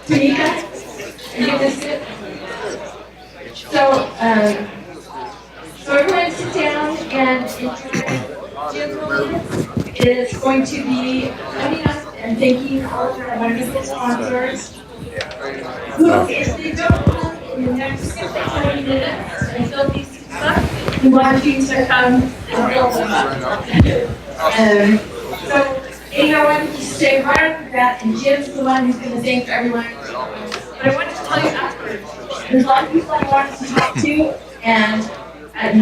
Tanika, you get to sit. So everyone sit down and enjoy. Jim Loui is going to be coming up and thanking all of our wonderful sponsors. Who, if they don't come in the next 20 minutes and fill these seats up, we want you to come and fill them up. So, anyhow, I want you to stay right off the bat, and Jim's the one who's going to thank everyone. But I wanted to tell you afterwards, there's a lot of people I wanted to talk to, and at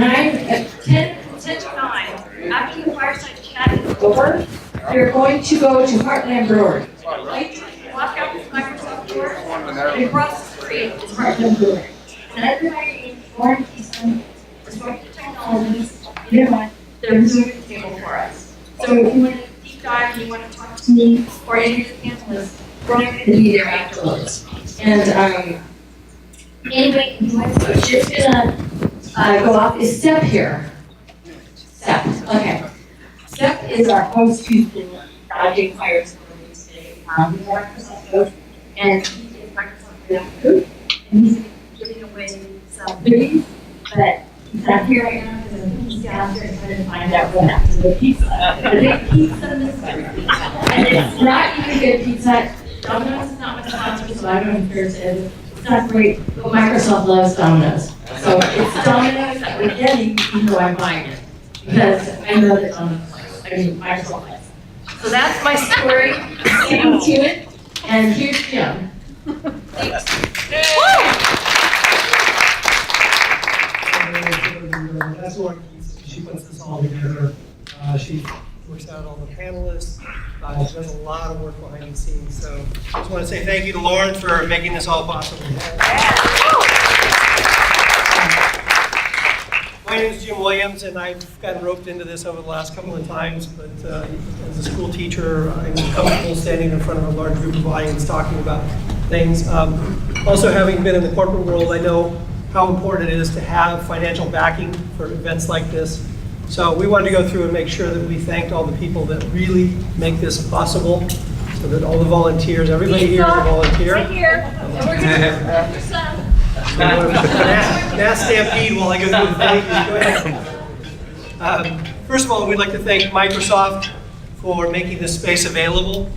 10 to 9, after the fireside chat is over, you're going to go to Heartland Brewery. Right? Walk out this Microsoft door, and across the street is Heartland Brewery. And everybody in Lauren Keeson, Disruptive Technologists, you know what, they're reserving the table for us. So if you want to deep dive and you want to talk to me or any of the panelists, we're not going to be there afterwards. And anyway, what's just going to go off is Step here. Step, okay. Step is our host who's been dodging fires for me today. He's a Microsoft coach, and he is Microsoft Reactor, and he's giving away some goodies, but he's not here right now because I think he's downstairs trying to find out what happened to the pizza. The big pizza mystery. And it's not even good pizza. Domino's is not my sponsor, so I don't know if there's it's not great, but Microsoft loves Domino's. So it's Domino's that we're getting, even though I'm buying it. Because I know that Microsoft likes it. So that's my story. Stay tuned. And here's Jim. Thanks. That's Lauren. She puts this all together. She works out all the panelists. She does a lot of work behind the scenes. So I just want to say thank you to Lauren for making this all possible. My name is Jim Williams, and I've gotten roped into this over the last couple of times, but as a school teacher, I'm comfortable standing in front of a large group of audience talking about things. Also, having been in the corporate world, I know how important it is to have financial backing for events like this. So we wanted to go through and make sure that we thanked all the people that really make this possible, so that all the volunteers, everybody here is a volunteer. Right here. And we're going to some. Mass stampede while I go through the thing. Go ahead. First of all, we'd like to thank Microsoft for making this space available.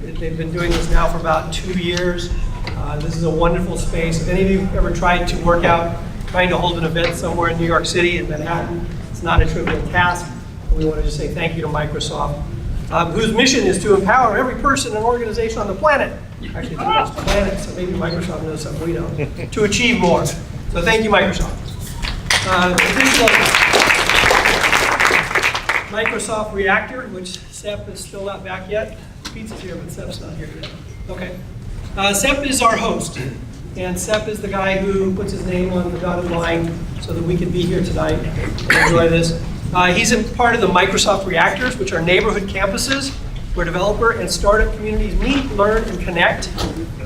They've been doing this now for about 2 years. This is a wonderful space. If any of you have ever tried to work out trying to hold an event somewhere in New York City, in Manhattan, it's not a trivial task. We wanted to say thank you to Microsoft, whose mission is to empower every person and organization on the planet. Actually, it's the planet, so maybe Microsoft knows something we don't, to achieve more. So thank you, Microsoft. Microsoft Reactor, which Sep is still not back yet. Pizza's here, but Sep's not here yet. Okay. Sep is our host, and Sep is the guy who puts his name on the dotted line so that we can be here tonight and enjoy this. He's a part of the Microsoft Reactors, which are neighborhood campuses where developer and startup communities meet, learn, and connect,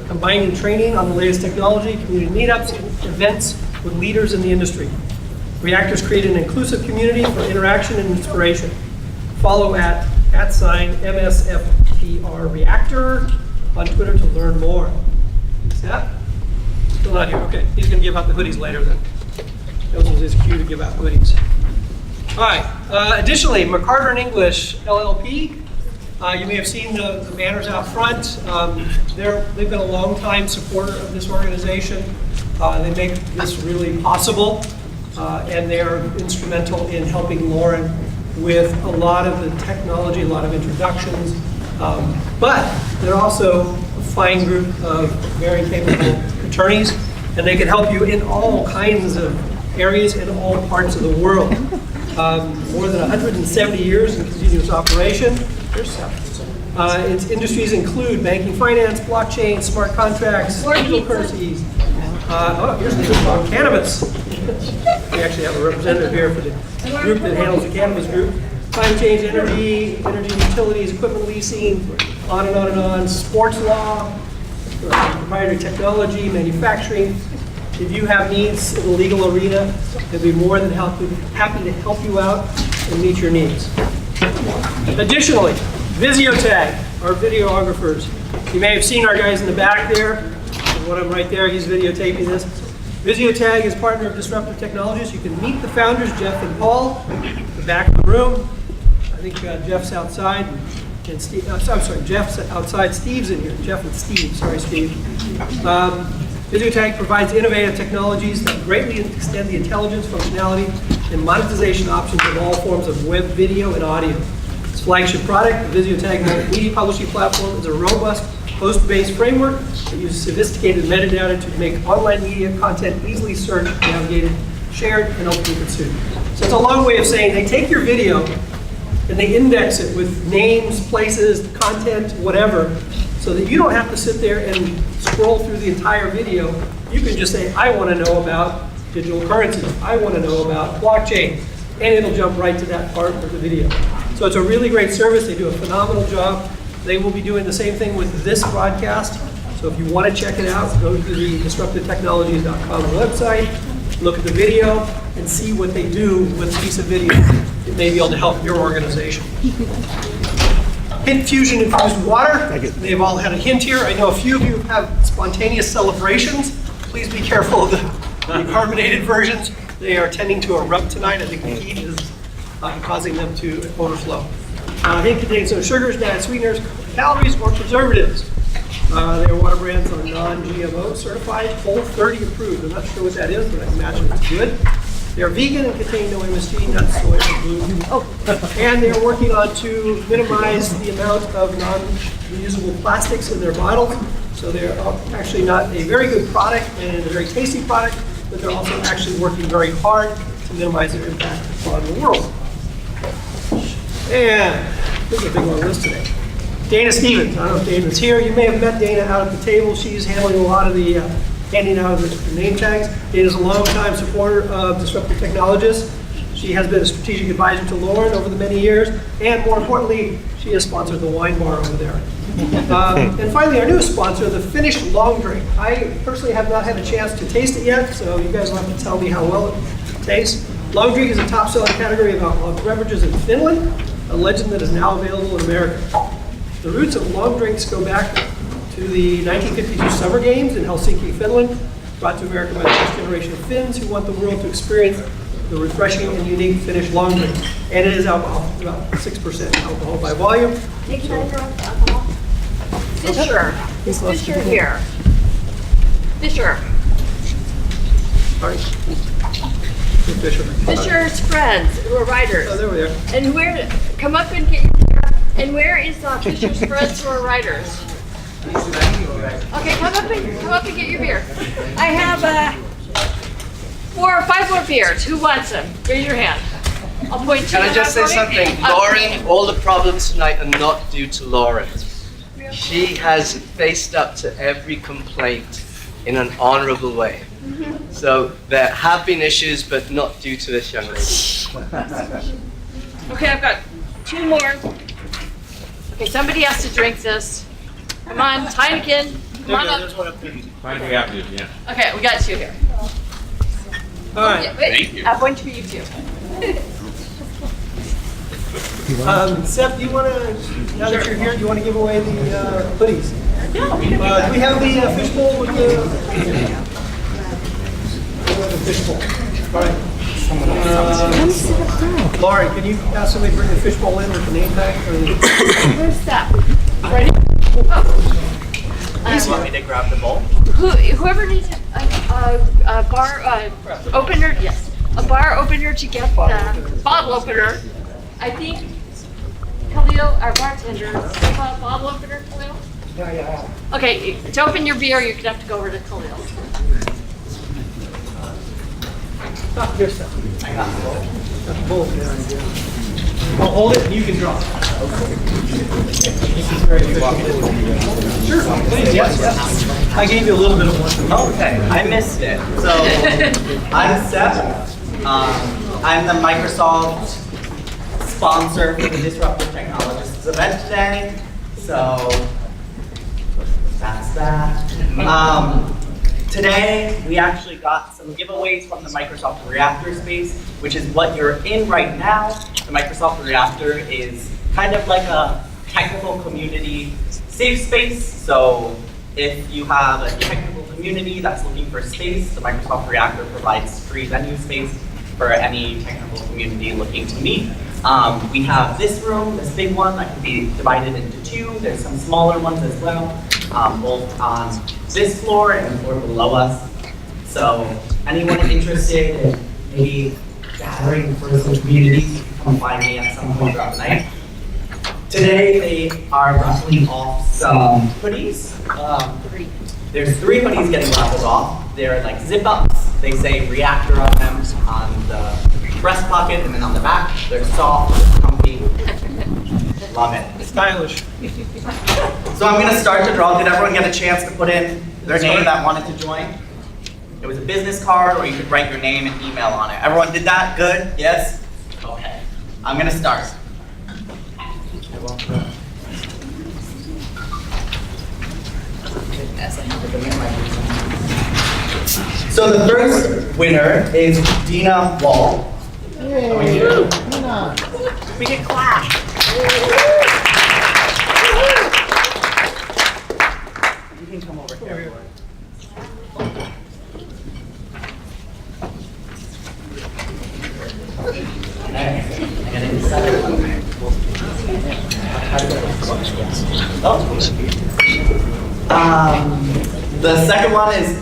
combining training on the latest technology, community meetups, and events with leaders in the industry. Reactors create an inclusive community for interaction and inspiration. Follow at @MSFTR Reactor on Twitter to learn more. Seth? Still not here. Okay, he's going to give out the hoodies later then. That was his cue to give out hoodies. All right. Additionally, McCarter and English LLP. You may have seen the banners out front. They've been a long-time supporter of this organization. They make this really possible, and they are instrumental in helping Lauren with a lot of the technology, a lot of introductions. But they're also a fine group of very capable attorneys, and they can help you in all kinds of areas in all parts of the world. More than 170 years in continuous operation. Its industries include banking, finance, blockchain, smart contracts, digital currencies. Here's the group on cannabis. We actually have a representative here for the group that handles the cannabis group. Climate change, energy utilities, equipment leasing, on and on and on. Sports law, proprietary technology, manufacturing. If you have needs in the legal arena, they'll be more than happy to help you out and meet your needs. Additionally, Visiotag, our videographers, You may have seen our guys in the back there. One of them right there, he's videotaping this. Visiotag is partner of Disruptive Technologists. You can meet the founders, Jeff and Paul, in the back of the room. I think Jeff's outside. And Steve, I'm sorry, Jeff's outside, Steve's in here. Jeff and Steve, sorry, Steve. Visiotag provides innovative technologies that greatly extend the intelligence, functionality, and monetization options of all forms of web, video, and audio. Its flagship product, the Visiotag multimedia publishing platform, is a robust, host-based framework that uses sophisticated metadata to make online media content easily searched, navigated, shared, and ultimately consumed. So it's a long way of saying they take your video and they index it with names, places, content, whatever, so that you don't have to sit there and scroll through the entire video. You can just say, I want to know about digital currency. I want to know about blockchain. And it'll jump right to that part of the video. So it's a really great service. They do a phenomenal job. They will be doing the same thing with this broadcast. So if you want to check it out, go to the disruptivetechnologies.com website, look at the video, and see what they do with a piece of video. It may be able to help your organization. Hint Fusion infused water. They've all had a hint here. I know a few of you have spontaneous celebrations. Please be careful of the carbonated versions. They are tending to erupt tonight. I think the heat is causing them to overflow. Hint contains no sugars, added sweeteners, calories, or preservatives. Their water brands are non-GMO certified, Whole30 approved. I'm not sure what that is, but I imagine it's good. They're vegan and contain no MSG, nuts, soy, or gluten. And they're working on to minimize the amount of non-reusable plastics in their bottles. So they're actually not a very good product and a very tasty product, but they're also actually working very hard to minimize their impact on the world. And this is a big long list today. Dana Stevens, I don't know if Dana's here. You may have met Dana out at the table. She's handling a lot of the handing out of the name tags. Dana's a longtime supporter of Disruptive Technologists. She has been a strategic advisor to Lauren over the many years, and more importantly, she has sponsored the wine bar over there. And finally, our newest sponsor, the Finnish Long Drink. I personally have not had a chance to taste it yet, so you guys will have to tell me how well it tastes. Long Drink is a top-selling category of alcoholic beverages in Finland, a legend that is now available in America. The roots of long drinks go back to the 1952 Summer Games in Helsinki, Finland, brought to America by the first generation of Finns who want the world to experience the refreshing and unique Finnish long drink. And it is alcohol, about 6% alcohol by volume. Take another alcohol. Fisher. Is Fisher here? Fisher. Sorry. Fisher. Fisher's friends who are writers. Oh, there we are. And where, come up and get your beer. And where is Fisher's friends who are writers? Okay, come up and get your beer. I have 4 or 5 more beers. Who wants them? Raise your hand. I'll point to you. Can I just say something? Lauren, all the problems tonight are not due to Lauren. She has faced up to every complaint in an honorable way. So there have been issues, but not due to this young lady. Okay, I've got 2 more. Okay, somebody has to drink this. Come on, Heineken. Come on up. There's one up there. Fine, we have to, yeah. Okay, we got 2 here. All right. Yeah, wait, Thank you. I have one for you too. Seth, do you want to, now that you're here, do you want to give away the hoodies? No. Do we have the fishbowl with the fishbowl? All right. Laurie, can you ask somebody to bring the fishbowl in with the name tag? Where's that? Right here? Oh. You want me to grab the bowl? Whoever needs a bar opener, yes, a bar opener to get the bottle opener. I think Khalil, our bartender, have a bottle opener, Khalil? Yeah. Okay, to open your beer, you're gonna have to go over to Khalil. Here's Seth. I got the bowl. Got the bowl there. I'll hold it and you can draw. This is very efficient. Sure, please, yes. I gave you a little bit of one. Okay, I missed it. So, I'm Seth. I'm the Microsoft sponsor for the Disruptive Technologists event today. So, that's that. Today, we actually got some giveaways from the Microsoft Reactor space, which is what you're in right now. The Microsoft Reactor is kind of like a technical community safe space. So if you have a technical community that's looking for space, the Microsoft Reactor provides free venue space for any technical community looking to meet. We have this room, this big one that can be divided into two. There's some smaller ones as well, both on this floor and the floor below us. So anyone interested in maybe gathering for some communities, come find me at some point throughout the night. Today they are raffling off some hoodies. There's 3 hoodies getting raffled off. They're like zip-ups. They say Reactor on them, on the breast pocket, and then on the back. They're soft, they're comfy. Love it. Stylish. So I'm going to start to draw. Did everyone get a chance to put in their name that wanted to join? It was a business card, or you could write your name and email on it. Everyone did that? Good? Yes? Okay. I'm going to start. So the first winner is Dina Wall. Yay, Dina. We can clap. You can come over here. The second one is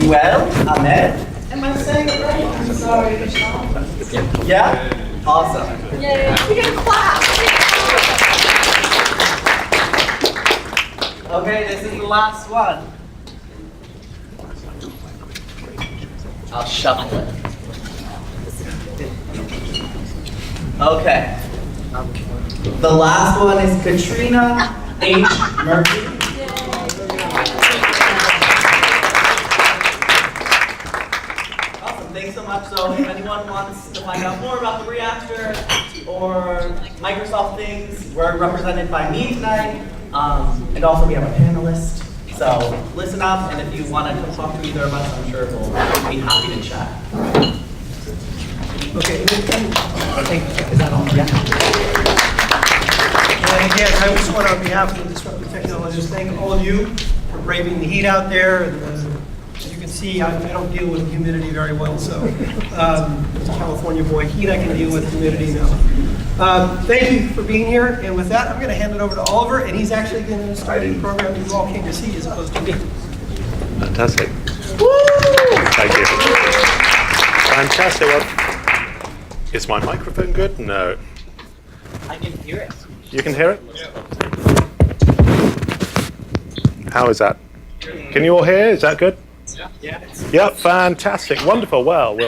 Ruel Ahmed. Am I saying it right? I'm sorry. Yeah? Awesome. Yay, we can clap. Okay, this is the last one. I'll shuffle it. Okay. The last one is Katrina H. Murphy. Awesome, thanks so much. So if anyone wants to find out more about the Reactor or Microsoft things, we're represented by me tonight. And also we have a panelist. So listen up, and if you want to come talk to either of us, I'm sure we'll be happy to chat. Okay. Is that all? Yeah. And again, I just want on behalf of the Disruptive Technologists thank all of you for braving the heat out there. And, as you can see, I don't deal with humidity very well, so as a California boy, heat I can deal with, humidity no. Thank you for being here, and with that, I'm going to hand it over to Oliver, and he's actually going to start a program that you all came to see as opposed to me. Fantastic. Thank you. Fantastic. Well, is my microphone good? No. I can hear it. You can hear it? How is that? Can you all hear? Is that good? Yeah. Yep, fantastic. Wonderful. Well,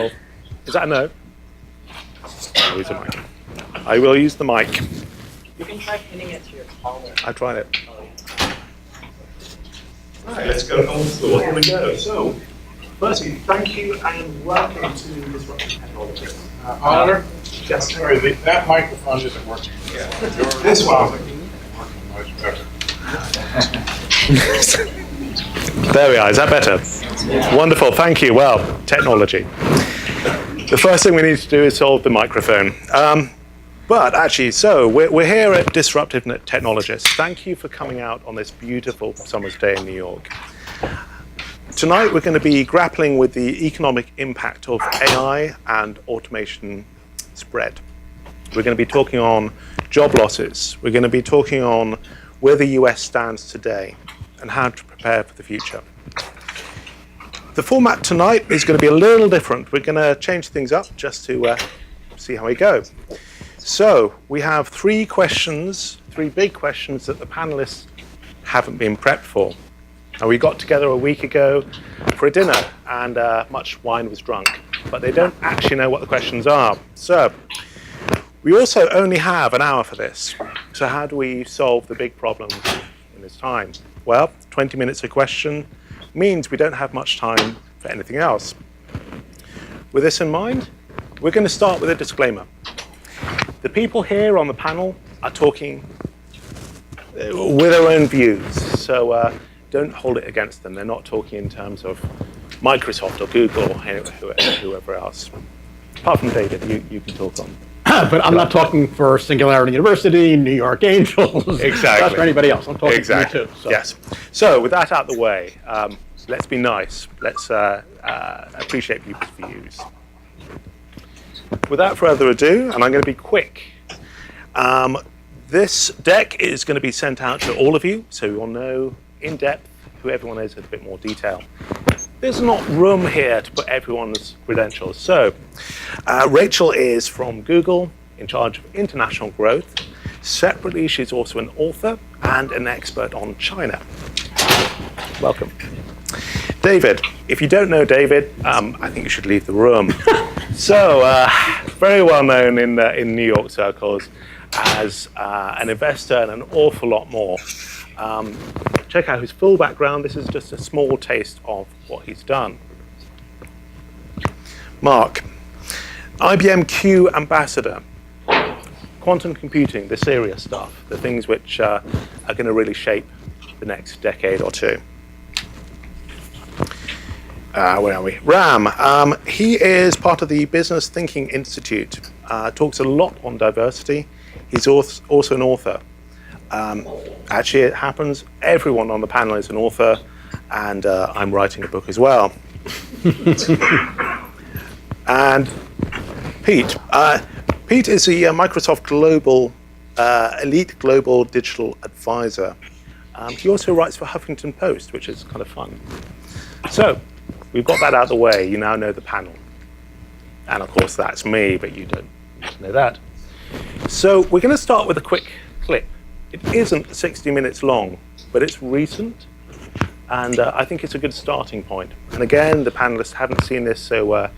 is that a no? I'll use the mic. I will use the mic. You can try pinning it to your collar. I tried it. Right, let's go on the floor. Here we go. So, firstly, thank you and welcome to Disruptive Technologists. Honor, sorry, that microphone isn't working. This one. Much better. There we are. Is that better? Wonderful. Thank you. Well, technology. The first thing we need to do is solve the microphone. But actually, so we're here at Disruptive Technologists. Thank you for coming out on this beautiful summer's day in New York. Tonight, we're going to be grappling with the economic impact of AI and automation spread. We're going to be talking on job losses. We're going to be talking on where the US stands today and how to prepare for the future. The format tonight is going to be a little different. We're going to change things up just to see how we go. So we have 3 questions, 3 big questions that the panelists haven't been prepped for. And we got together a week ago for a dinner, and much wine was drunk, but they don't actually know what the questions are. So we also only have an hour for this. So how do we solve the big problems in this time? Well, 20 minutes a question means we don't have much time for anything else. With this in mind, we're going to start with a disclaimer. The people here on the panel are talking with their own views, so don't hold it against them. They're not talking in terms of Microsoft or Google or whoever else. Apart from David, you can talk on. But I'm not talking for Singularity University, New York Angels. Exactly. Not for anybody else. I'm talking Exactly. for you too. So. Yes. So with that out of the way, let's be nice. Let's appreciate people's views. Without further ado, and I'm going to be quick, this deck is going to be sent out to all of you, so you'll know in depth who everyone is in a bit more detail. There's not room here to put everyone's credentials. So Rachel is from Google, in charge of international growth. Separately, she's also an author and an expert on China. Welcome. David, if you don't know David, I think you should leave the room. So, very well known in New York circles as an investor and an awful lot more. Check out his full background. This is just a small taste of what he's done. Mark, IBM Q ambassador. Quantum computing, the serious stuff, the things which are going to really shape the next decade or two. Where are we? Ram, he is part of the Business Thinking Institute, talks a lot on diversity. He's also an author. Actually, it happens, everyone on the panel is an author, and I'm writing a book as well. And Pete. Pete is the Microsoft Global, Elite Global Digital Advisor. He also writes for Huffington Post, which is kind of fun. So, we've got that out of the way. You now know the panel. And of course, that's me, but you don't need to know that. So, we're going to start with a quick clip. It isn't 60 minutes long, but it's recent. And I think it's a good starting point. And again, the panelists haven't seen this, so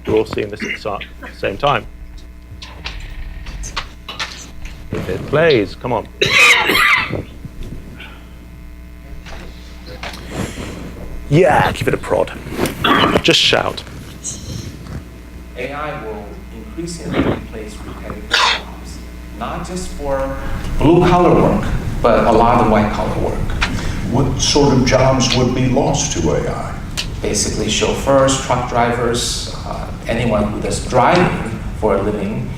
you're all seeing this at the same time. If it plays, come on. Yeah, give it a prod. Just shout. AI will increasingly replace repetitive jobs, not just for blue-collar work, but a lot of white-collar work. What sort of jobs would be lost to AI? Basically, chauffeurs, truck drivers, anyone who does driving for a living,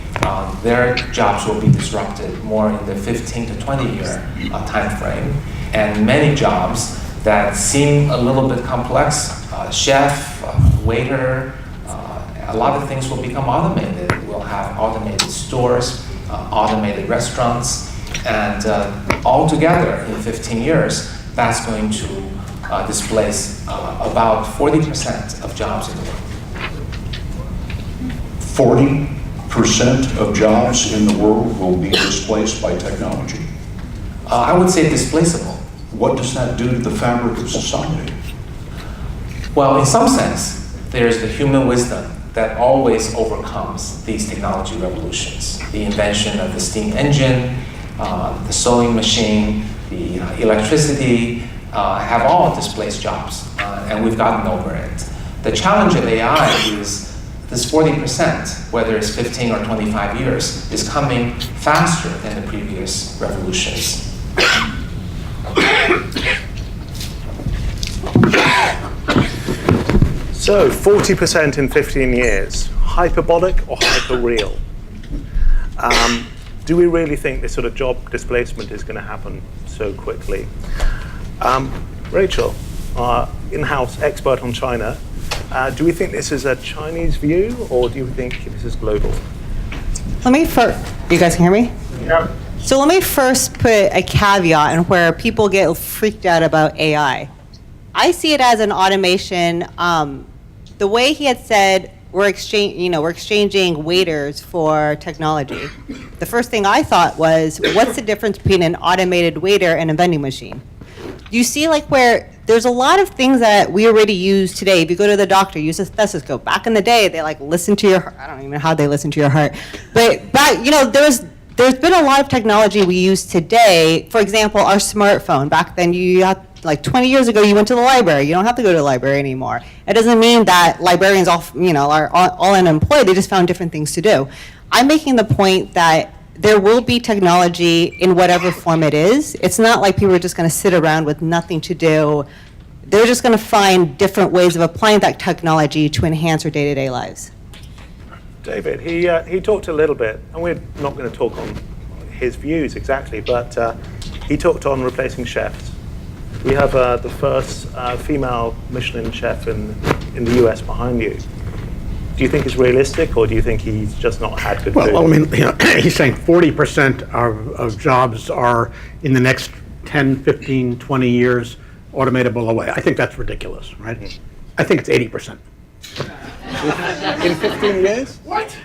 their jobs will be disrupted more in the 15 to 20 year time frame. And many jobs that seem a little bit complex, chef, waiter, a lot of things will become automated. We'll have automated stores, automated restaurants, and altogether in 15 years, that's going to displace about 40% of jobs in the world. 40% of jobs in the world will be displaced by technology. I would say displaceable. What does that do to the fabric of society? Well, in some sense, there's the human wisdom that always overcomes these technology revolutions. The invention of the steam engine, the sewing machine, the electricity have all displaced jobs, and we've gotten over it. The challenge of AI is this 40%, whether it's 15 or 25 years, is coming faster than the previous revolutions. So 40% in 15 years, hyperbolic or hyper-real? Do we really think this sort of job displacement is going to happen so quickly? Rachel, our in-house expert on China, do we think this is a Chinese view, or do you think this is global? Let me first, you guys can hear me? Yeah. So let me first put a caveat in where people get freaked out about AI. I see it as an automation. The way he had said we're exchanging waiters for technology. The first thing I thought was, what's the difference between an automated waiter and a vending machine? You see, like, where there's a lot of things that we already use today. If you go to the doctor, use a stethoscope. Back in the day, they like listen to your heart. I don't even know how they listen to your heart. But back, there's been a lot of technology we use today. For example, our smartphone. Back then, you had, like 20 years ago, you went to the library. You don't have to go to the library anymore. It doesn't mean that librarians are all unemployed. They just found different things to do. I'm making the point that there will be technology in whatever form it is. It's not like people are just going to sit around with nothing to do. They're just going to find different ways of applying that technology to enhance their day-to-day lives. David, he talked a little bit, and we're not going to talk on his views exactly, but he talked on replacing chefs. We have the first female Michelin chef in the US behind you. Do you think it's realistic, or do you think he's just not had good food? Well, I mean, he's saying 40% of jobs are in the next 10, 15, 20 years automatable away. I think that's ridiculous, right? I think it's 80%. In 15 years? What?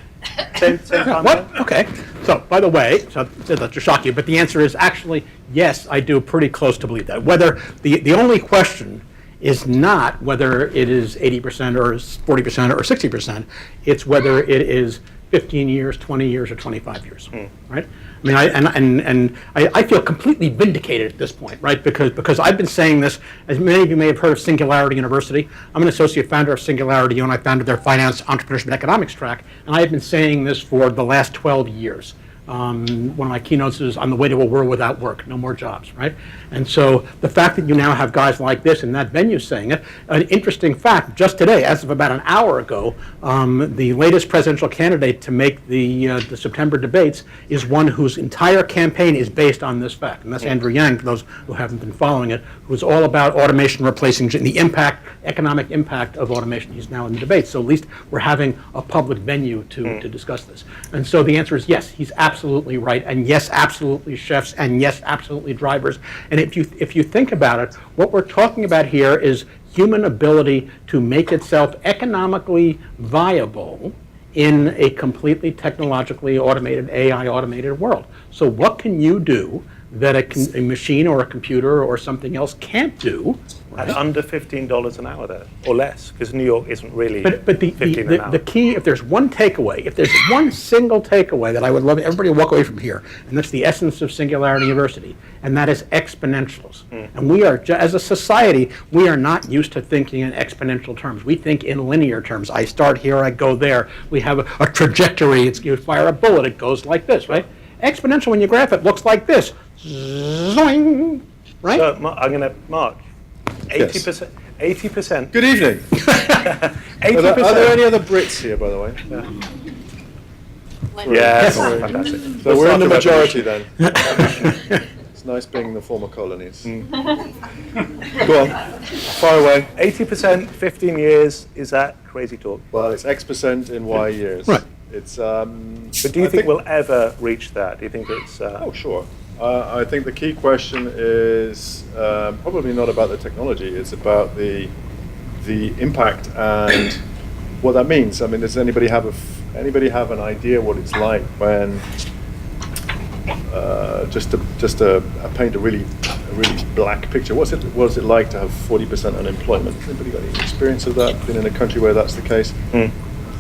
Same time. What? Okay. So, by the way, so that to shock you, but the answer is actually yes. I do pretty close to believe that. Whether the only question is not whether it is 80% or 40% or 60%. It's whether it is 15 years, 20 years, or 25 years. Right? I mean, I feel completely vindicated at this point, right? Because I've been saying this, as many of you may have heard of Singularity University. I'm an associate founder of Singularity, and I founded their finance, entrepreneurship, and economics track. And I have been saying this for the last 12 years. One of my keynotes is on the way to a world without work, no more jobs, right? And so the fact that you now have guys like this in that venue saying it, an interesting fact, just today, as of about an hour ago, the latest presidential candidate to make the September debates is one whose entire campaign is based on this fact. And that's Andrew Yang, for those who haven't been following it, who's all about automation replacing the impact, economic impact of automation. He's now in the debate. So at least we're having a public venue to discuss this. And so the answer is yes, he's absolutely right, and yes, absolutely chefs, and yes, absolutely drivers. And if you think about it, what we're talking about here is human ability to make itself economically viable in a completely technologically automated, AI automated world. So what can you do that a machine or a computer or something else can't do? At under $15 an hour there, or less, because New York isn't really But 15 an hour. the key, if there's one takeaway, if there's one single takeaway that I would love everybody to walk away from here, and that's the essence of Singularity University, and that is exponentials. And we are, as a society, we are not used to thinking in exponential terms. We think in linear terms. I start here, I go there. We have a trajectory. You fire a bullet, it goes like this, right? Exponential, when you graph it, looks like this. Zoing, right? So I'm going to mark 80%. 80%. Good evening. 80%. Are there any other Brits here, by the way? Yes. Fantastic. So we're in the majority then. It's nice being in the former colonies. Go on, far away. 80%, 15 years, is that crazy talk? Well, it's X% in Y years. Right. It's. But do you think we'll ever reach that? Do you think it's... Oh, sure. I think the key question is probably not about the technology. It's about the impact and what that means. I mean, does anybody have an idea what it's like when just to paint a really black picture? What's it like to have 40% unemployment? Anybody got any experience of that? Been in a country where that's the case?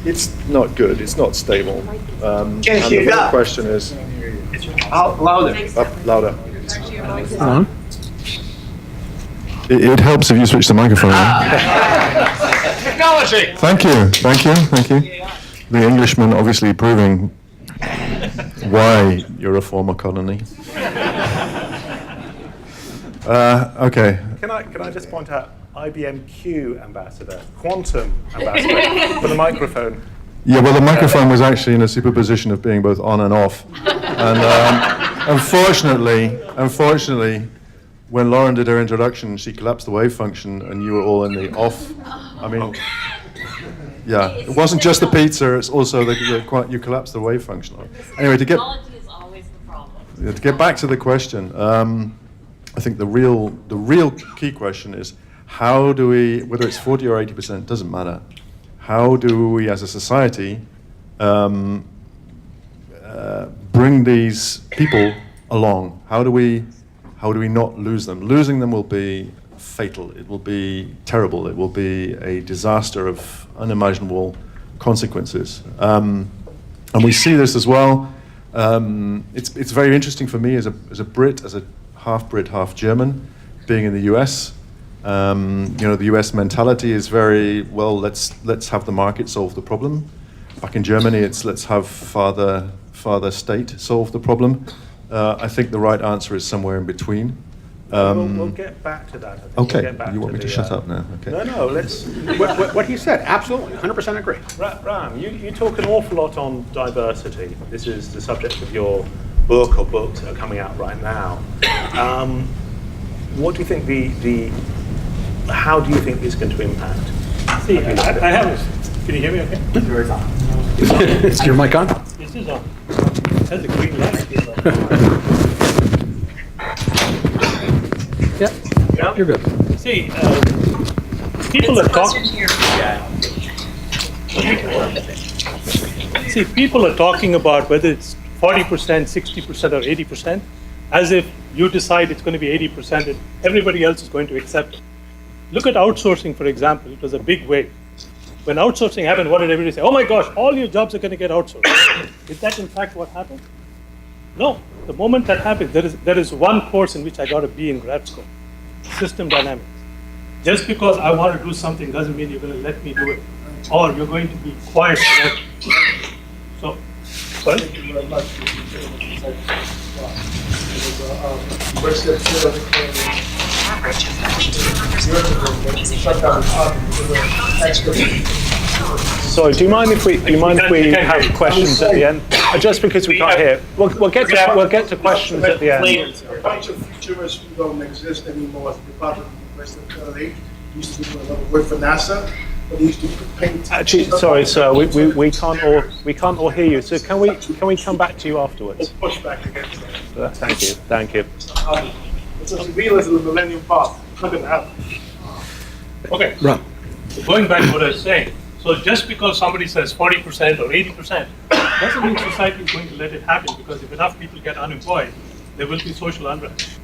It's not good. It's not stable. And the real question is. Louder. Up louder. Uh-huh. It helps if you switch the microphone on. Technology! Thank you. The Englishman obviously proving why you're a former colony. Okay. Can I just point out IBM Q ambassador, quantum ambassador for the microphone? Yeah, well, the microphone was actually in a superposition of being both on and off. And unfortunately, when Lauren did her introduction, she collapsed the wave function and you were all in the off. I mean, yeah, it wasn't just the pizza, it's also you collapsed the wave function. Anyway, to get back to the question, I think the real key question is how do we, whether it's 40 or 80%, doesn't matter. How do we, as a society, bring these people along? How do we not lose them? Losing them will be fatal. It will be terrible. It will be a disaster of unimaginable consequences. And we see this as well. It's very interesting for me as a Brit, as a half Brit, half German, being in the US. The US mentality is very, well, let's have the market solve the problem. Back in Germany, it's let's have father state solve the problem. I think the right answer is somewhere in between. We'll get back to that. I think. Okay, We'll get back you want me to shut up now? Okay. No, let's. What he said, absolutely, 100% agree. Ram, you talk an awful lot on diversity. This is the subject of your book or books that are coming out right now. What do you think how do you think this is going to impact? See, I have this. Can you hear me okay? Is your mic on? This is on. It has a green light. Yeah, you're good. See, people are talking. See, people are talking about whether it's 40%, 60%, or 80%, as if you decide it's going to be 80% and everybody else is going to accept it. Look at outsourcing, for example. It was a big wave. When outsourcing happened, what did everybody say? Oh my gosh, all your jobs are going to get outsourced. Is that in fact what happened? No. The moment that happened, there is one course in which I got a B in grad school, system dynamics. Just because I want to do something doesn't mean you're going to let me do it, or you're going to be quiet forever. So, sorry? Thank you very much. Sorry, do you mind if we have questions at the end? Just because we can't hear. We'll get to questions at the end. A bunch of futurists who don't exist anymore as the Department of Investigation. Used to be work for NASA, but they used to paint. Actually, sorry, sir, we can't all hear you. So can we come back to you afterwards? Push back against that. Thank you. It's as real as the Millennium Path. It's not going to happen. Okay. Right. So going back to what I was saying, so just because somebody says 40% or 80%, doesn't mean society is going to let it happen, because if enough people get unemployed, there will be social unrest.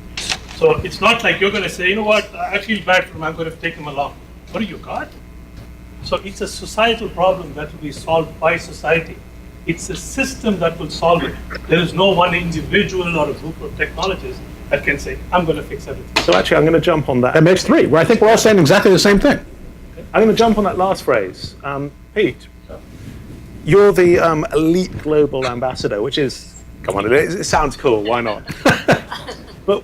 So it's not like you're going to say, you know what, I feel bad for them, I'm going to take them along. What are you, God? So it's a societal problem that will be solved by society. It's a system that will solve it. There is no one individual or a group of technologists that can say, I'm going to fix everything. So actually, I'm going to jump on that. That makes three, where I think we're all saying exactly the same thing. I'm going to jump on that last phrase. Pete, you're the elite global ambassador, which is, come on, it sounds cool, why not? But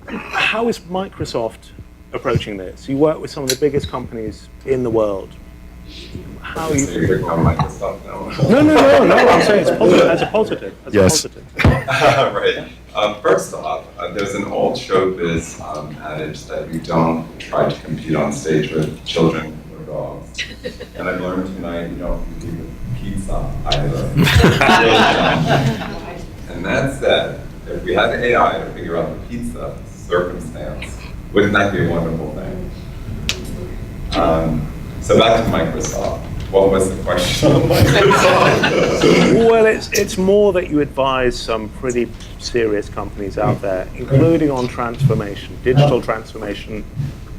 how is Microsoft approaching this? You work with some of the biggest companies in the world. How are you? Microsoft now. No, I'm saying it's positive, as a positive. Yes. Right. First off, there's an old showbiz adage that you don't try to compete on stage with children or dogs. And I've learned tonight you don't compete with pizza either. And that said, if we had AI to figure out the pizza circumstance, wouldn't that be a wonderful thing? So back to Microsoft. What was the question on Microsoft? Well, it's more that you advise some pretty serious companies out there, including on transformation, digital transformation,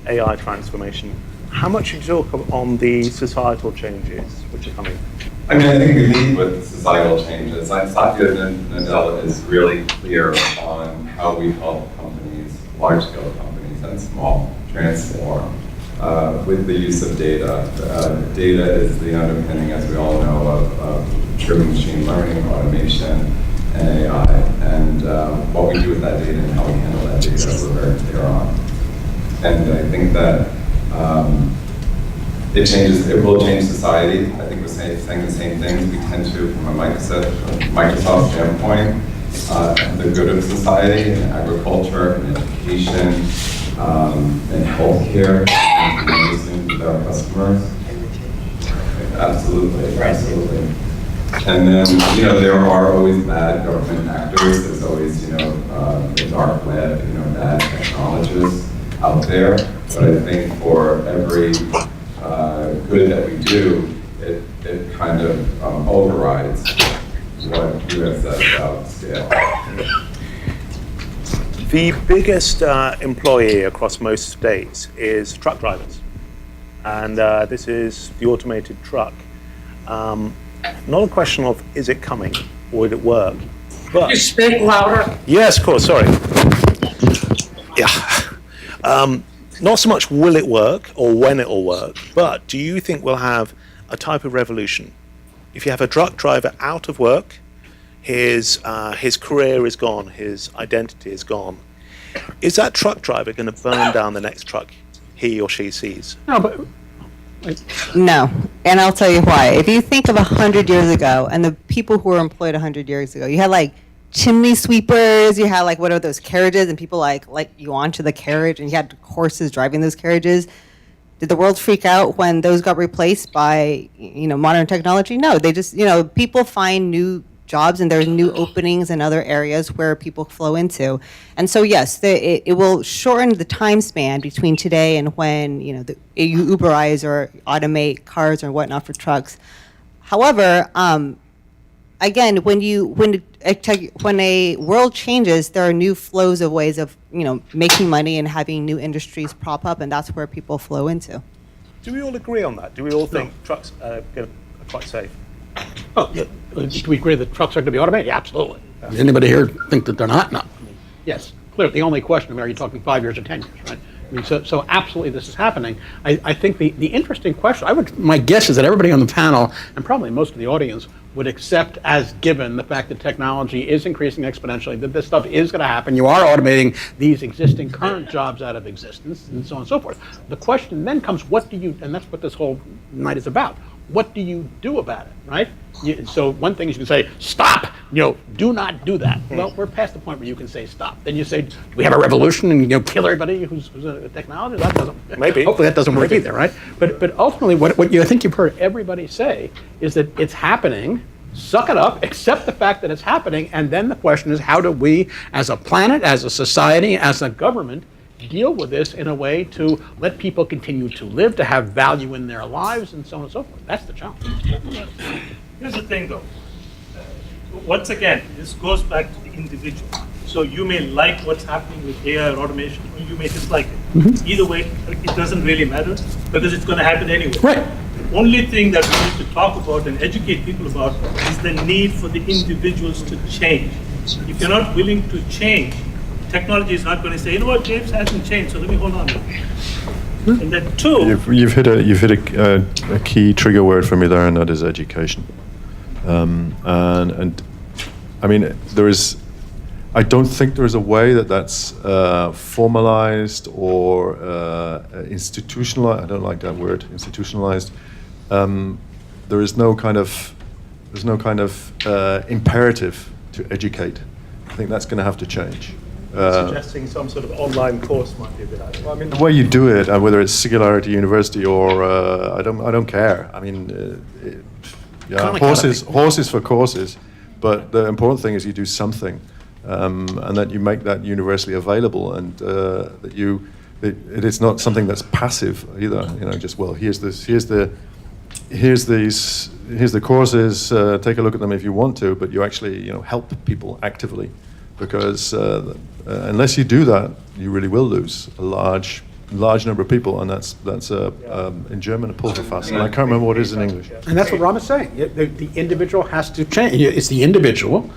AI transformation. How much you talk on the societal changes which are coming? I mean, I think we lead with societal changes. Satya Nadella is really clear on how we help companies, large-scale companies and small, transform with the use of data. Data is the underpinning, as we all know, of true machine learning, automation, and AI. And what we do with that data and how we handle that data, we're very clear on. And I think that it will change society. I think we're saying the same things. We tend to, from a Microsoft standpoint, the good of society in agriculture, in education, in healthcare, and listening to our customers. Absolutely. And then, there are always bad government actors. There's always, the dark web, bad technologists out there. But I think for every good that we do, it kind of overrides what you have said about scale. The biggest employee across most states is truck drivers. And this is the automated truck. Not a question of is it coming, or would it work? But Can you speak louder? yes, of course, sorry. Yeah. Not so much will it work or when it will work, but do you think we'll have a type of revolution? If you have a truck driver out of work, his career is gone, his identity is gone. Is that truck driver going to burn down the next truck he or she sees? No, but No, and I'll tell you why. If you think of 100 years ago and the people who were employed 100 years ago, you had like chimney sweepers, you had like what are those carriages, and people like you onto the carriage, and you had horses driving those carriages. Did the world freak out when those got replaced by modern technology? No, they just people find new jobs and there's new openings in other areas where people flow into, and so yes, it will shorten the time span between today and when you Uberize or automate cars or whatnot for trucks. However, again, when a world changes, there are new flows of ways of making money and having new industries prop up, and that's where people flow into. Do we all agree on that? Do we all think trucks are quite safe? Oh, yeah. Do we agree that trucks are going to be automated? Yeah, absolutely. Does anybody here think that they're not? No. Yes, clearly. The only question, are you talking 5 years or 10 years, right? I mean, so absolutely this is happening. I think the interesting question, my guess is that everybody on the panel, and probably most of the audience, would accept as given the fact that technology is increasing exponentially, that this stuff is going to happen. You are automating these existing current jobs out of existence, and so on and so forth. The question then comes, and that's what this whole night is about, what do you do about it, right? So one thing is you can say, stop, do not do that. Well, we're past the point where you can say stop. Then you say, do we have a revolution and kill everybody who's a technology? That doesn't, maybe. Hopefully that doesn't work either, right? But ultimately what I think you've heard everybody say is that it's happening, suck it up, accept the fact that it's happening, and then the question is, how do we, as a planet, as a society, as a government, deal with this in a way to let people continue to live, to have value in their lives, and so on and so forth. That's the challenge. Here's the thing, though. Once again, this goes back to the individual. So you may like what's happening with AI or automation, or you may dislike it. Mm-hmm. Either way, it doesn't really matter because it's going to happen anyway. Right. The only thing that we need to talk about and educate people about is the need for the individuals to change. If you're not willing to change, technology is not going to say, you know what, James hasn't changed, so let me hold on to it. And then two, you've hit a key trigger word for me there, and that is education. And I mean, I don't think there is a way that's formalized or institutionalized. I don't like that word, institutionalized. There's no kind of imperative to educate. I think that's going to have to change. Suggesting some sort of online course might be a good idea. Well, I mean, the way you do it, whether it's Singularity University or I don't care. I mean, horses for courses, but the important thing is you do something, and that you make that universally available, and that it is not something that's passive either. Just here's the courses. Take a look at them if you want to, but you actually help people actively. Because unless you do that, you really will lose a large number of people, and that's in German a Pulverfass, and I can't remember what it is in English. And that's what Ram is saying. The individual has to change. It's the individual.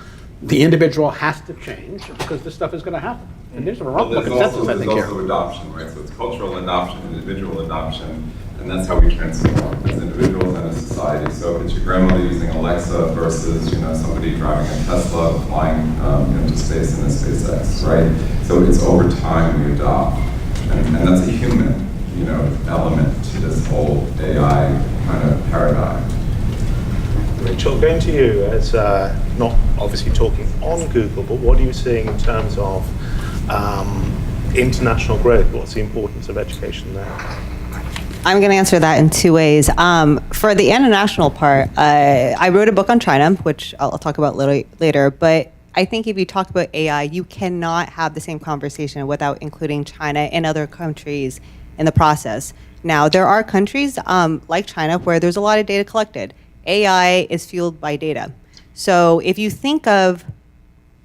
The individual has to change because this stuff is going to happen. And there's a consensus, I think, here. There's also adoption, right? So it's cultural adoption, individual adoption, and that's how we transform as individuals and as society. So if it's your grandmother using Alexa versus somebody driving a Tesla, flying into space in a SpaceX, right? So it's over time we adopt, and that's a human element to this whole AI kind of paradigm. Rachel, going to you as not obviously talking on Google, but what are you seeing in terms of international growth? What's the importance of education there? I'm going to answer that in two ways. For the international part, I wrote a book on China, which I'll talk about later, but I think if you talk about AI, you cannot have the same conversation without including China and other countries in the process. Now, there are countries like China where there's a lot of data collected. AI is fueled by data. So if you think of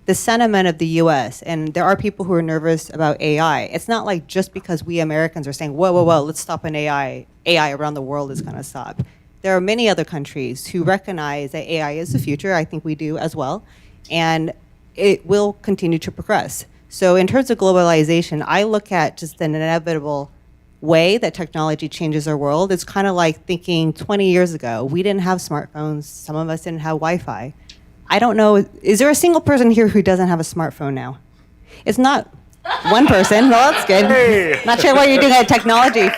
the sentiment of the US, and there are people who are nervous about AI, it's not like just because we Americans are saying, whoa, let's stop an AI around the world is going to stop. There are many other countries who recognize that AI is the future. I think we do as well. And it will continue to progress. So in terms of globalization, I look at just an inevitable way that technology changes our world. It's kind of like thinking 20 years ago, we didn't have smartphones. Some of us didn't have Wi-Fi. I don't know, is there a single person here who doesn't have a smartphone now? It's not One person. Well, that's good. Hey. Not sure what you're doing at technology.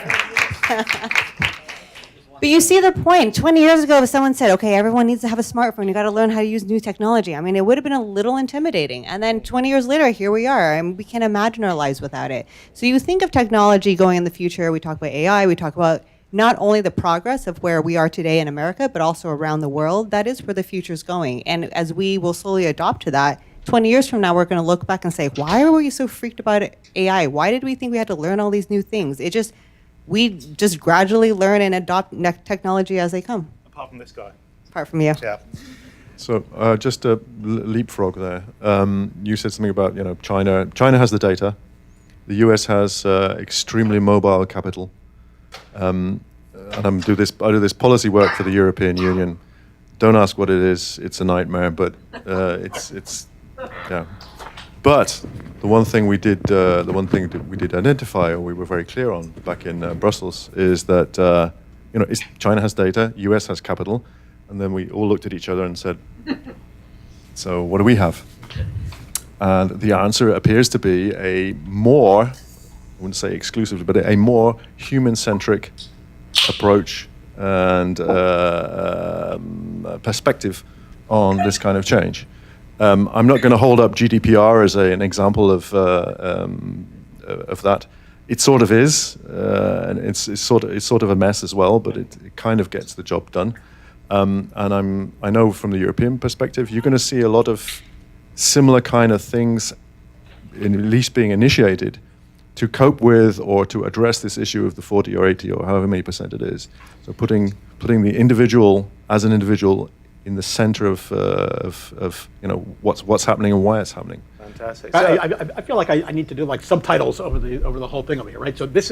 But you see the point. 20 years ago, if someone said, okay, everyone needs to have a smartphone, you got to learn how to use new technology. I mean, it would have been a little intimidating. And then 20 years later, here we are, and we can't imagine our lives without it. So you think of technology going in the future. We talk about AI. We talk about not only the progress of where we are today in America, but also around the world. That is where the future's going. And as we will slowly adopt to that, 20 years from now, we're going to look back and say, why were we so freaked about AI? Why did we think we had to learn all these new things? We just gradually learn and adopt technology as they come. Apart from this guy. Apart from you. Yeah. So just a leapfrog there. You said something about China. China has the data. The US has extremely mobile capital. And I do this policy work for the European Union. Don't ask what it is. It's a nightmare, but yeah. But the one thing we did identify, or we were very clear on back in Brussels, is that China has data, US has capital, and then we all looked at each other and said, so what do we have? And the answer appears to be a more, I wouldn't say exclusively, but a more human-centric approach and perspective on this kind of change. I'm not going to hold up GDPR as an example of that. It sort of is, and it's sort of a mess as well, but it kind of gets the job done. And I know from the European perspective, you're going to see a lot of similar kind of things, at least being initiated, to cope with or to address this issue of the 40 or 80 or however many percent it is. So putting the individual as an individual in the center of what's happening and why it's happening. Fantastic. I feel like I need to do like subtitles over the whole thing over here, right? So this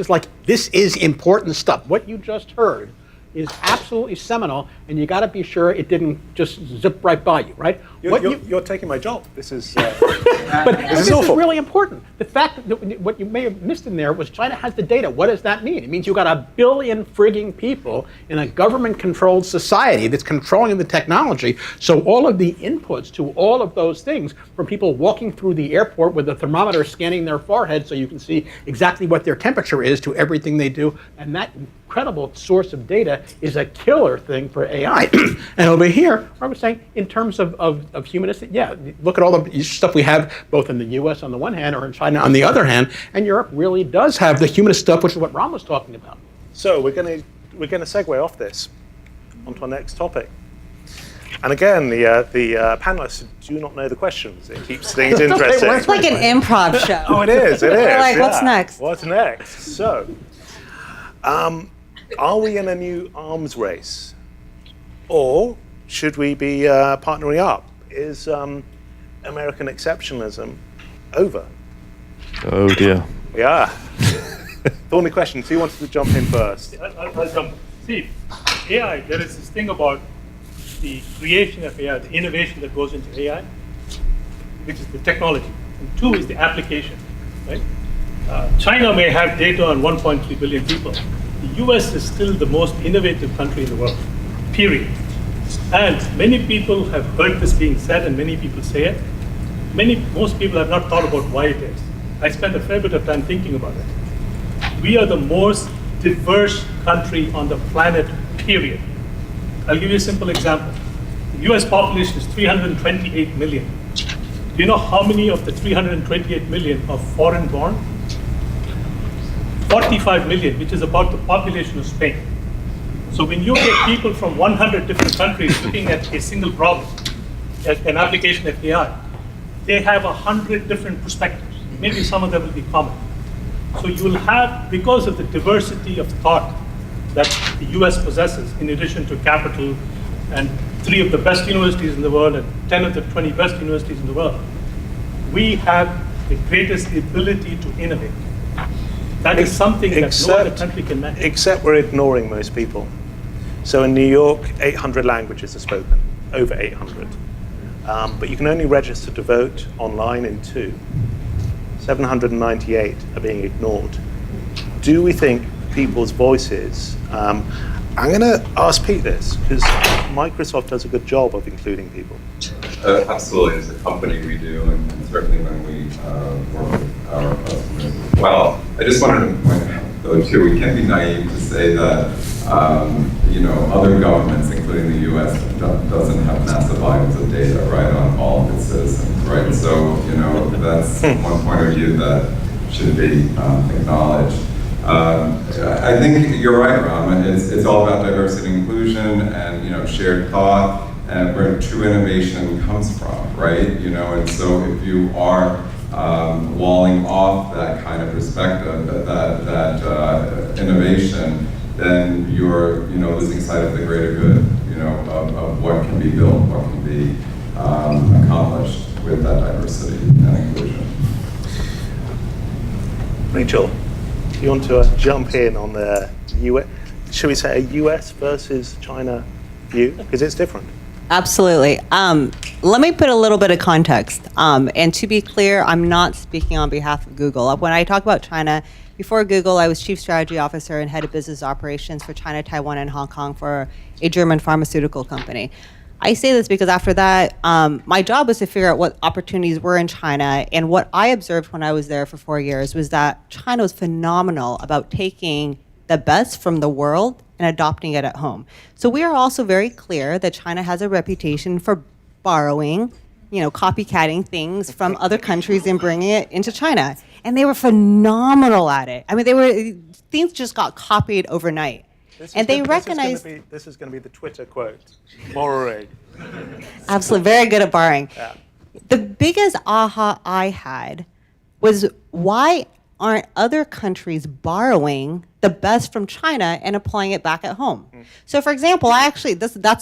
is important stuff. What you just heard is absolutely seminal, and you got to be sure it didn't just zip right by you, right? You're taking my job. This is but this is really important. The fact that what you may have missed in there was China has the data. What does that mean? It means you got 1 billion frigging people in a government-controlled society that's controlling the technology. So all of the inputs to all of those things, from people walking through the airport with a thermometer scanning their forehead so you can see exactly what their temperature is, to everything they do, and that incredible source of data is a killer thing for AI. And over here, I was saying, in terms of humanistic, yeah, look at all the stuff we have both in the US on the one hand or in China on the other hand, and Europe really does have the humanist stuff, which is what Ron was talking about. So we're going to segue off this onto our next topic. And again, the panelists do not know the questions. It keeps things interesting. It's like an improv show. Oh, it is. We're like, what's next? What's next? So, are we in a new arms race? Or should we be partnering up? Is American exceptionalism over? Oh dear. Yeah. Thorny question. Who wanted to jump in first? I'll jump. See, AI, there is this thing about the creation of AI, the innovation that goes into AI, which is the technology. And 2 is the application, right? China may have data on 1.3 billion people. The US is still the most innovative country in the world, period. And many people have heard this being said, and many people say it. Most people have not thought about why it is. I spent a fair bit of time thinking about it. We are the most diverse country on the planet, period. I'll give you a simple example. The US population is 328 million. Do you know how many of the 328 million are foreign born? 45 million, which is about the population of Spain. So when you get people from 100 different countries looking at a single problem, at an application of AI, they have 100 different perspectives. Maybe some of them will be common. So you will have, because of the diversity of thought that the US possesses, in addition to capital and 3 of the best universities in the world and 10 of the 20 best universities in the world, we have the greatest ability to innovate. That is something that no other country can match. Except we're ignoring most people. So in New York, 800 languages are spoken, over 800. But you can only register to vote online in 2. 798 are being ignored. Do we think people's voices, I'm going to ask Pete this, because Microsoft does a good job of including people. Absolutely, as a company we do, and certainly when we work with our customers as well. I just wanted to point out, though, too, we can't be naive to say that other governments, including the U.S., doesn't have massive volumes of data, right, on all of its citizens, right? So, that's one point of view that should be acknowledged. I think you're right, Ram. It's all about diversity and inclusion and shared thought and where true innovation comes from, right? And so if you are walling off that kind of perspective, that innovation, then you're losing sight of the greater good, of what can be built, what can be accomplished with that diversity and inclusion. Rachel, do you want to jump in on the US, should we say a US versus China view? Because it's different. Absolutely. Let me put a little bit of context. And to be clear, I'm not speaking on behalf of Google. When I talk about China, before Google, I was Chief Strategy Officer and Head of Business Operations for China, Taiwan, and Hong Kong for a German pharmaceutical company. I say this because after that, my job was to figure out what opportunities were in China. And what I observed when I was there for 4 years was that China was phenomenal about taking the best from the world and adopting it at home. So we are also very clear that China has a reputation for borrowing, copycatting things from other countries and bringing it into China. And they were phenomenal at it. I mean, things just got copied overnight. And they recognized... This is going to be the Twitter quote, borrowing. Absolutely, very good at borrowing. Yeah. The biggest aha I had was, why aren't other countries borrowing the best from China and applying it back at home? So for example, that's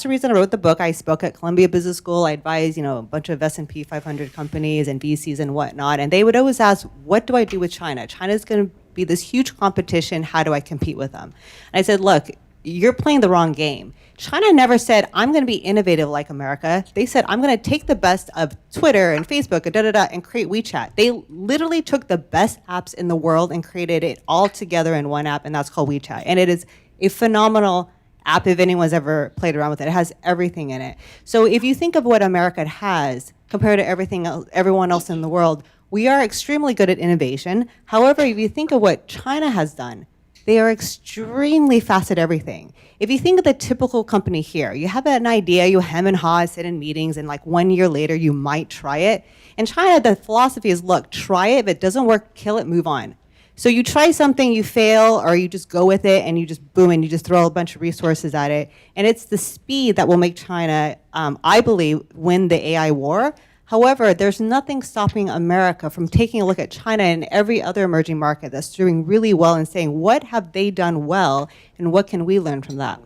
the reason I wrote the book. I spoke at Columbia Business School. I advised, a bunch of S&P 500 companies and VCs and whatnot. And they would always ask, what do I do with China? China's going to be this huge competition. How do I compete with them? And I said, look, you're playing the wrong game. China never said, I'm going to be innovative like America. They said, I'm going to take the best of Twitter and Facebook and create WeChat. They literally took the best apps in the world and created it all together in one app, and that's called WeChat. And it is a phenomenal app if anyone's ever played around with it. It has everything in it. So if you think of what America has compared to everyone else in the world, we are extremely good at innovation. However, if you think of what China has done, they are extremely fast at everything. If you think of the typical company here, you have an idea, you hem and haw, sit in meetings, and 1 year later, you might try it. In China, the philosophy is, look, try it. If it doesn't work, kill it, move on. So you try something, you fail, or you just go with it, and you just boom, and you just throw a bunch of resources at it. And it's the speed that will make China, I believe, win the AI war. However, there's nothing stopping America from taking a look at China and every other emerging market that's doing really well and saying, what have they done well, and what can we learn from that?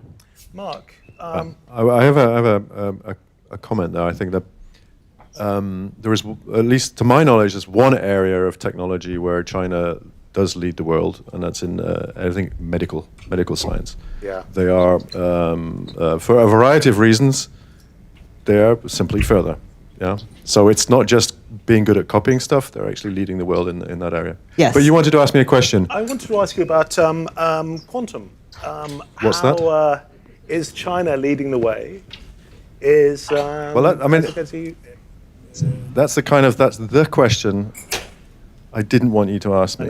Mark? I have a comment there. I think that there is, at least to my knowledge, there's one area of technology where China does lead the world, and that's in, I think, medical science. Yeah. They are, for a variety of reasons, they are simply further. Yeah. So it's not just being good at copying stuff, they're actually leading the world in that area. Yes. But you wanted to ask me a question. I wanted to ask you about quantum. What's that? Is China leading the way? That's the question I didn't want you to ask me.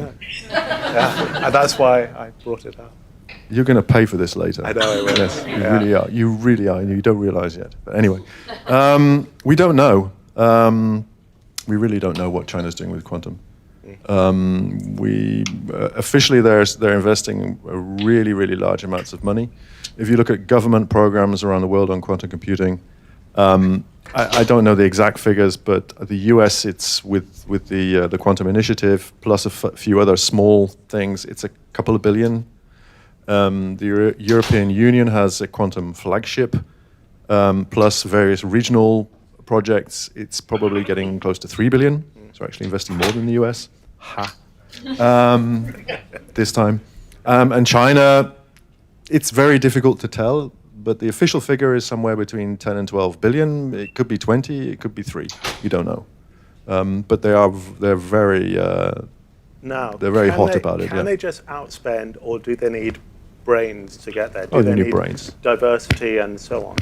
Yeah, and that's why I brought it up. You're going to pay for this later. I know I will. Yes, you really are. You really are, and you don't realize yet. But anyway, we don't know. We really don't know what China's doing with quantum. Officially, they're investing really, really large amounts of money. If you look at government programs around the world on quantum computing, I don't know the exact figures, but the US, it's with the Quantum Initiative plus a few other small things, it's a couple of billion. The European Union has a quantum flagship, plus various regional projects. It's probably getting close to 3 billion. So actually investing more than the US. This time. And China, it's very difficult to tell, but the official figure is somewhere between 10 and 12 billion. It could be 20, it could be 3. You don't know. But they're very hot about it. Can they just outspend, or do they need brains to get there? They need brains. Diversity and so on?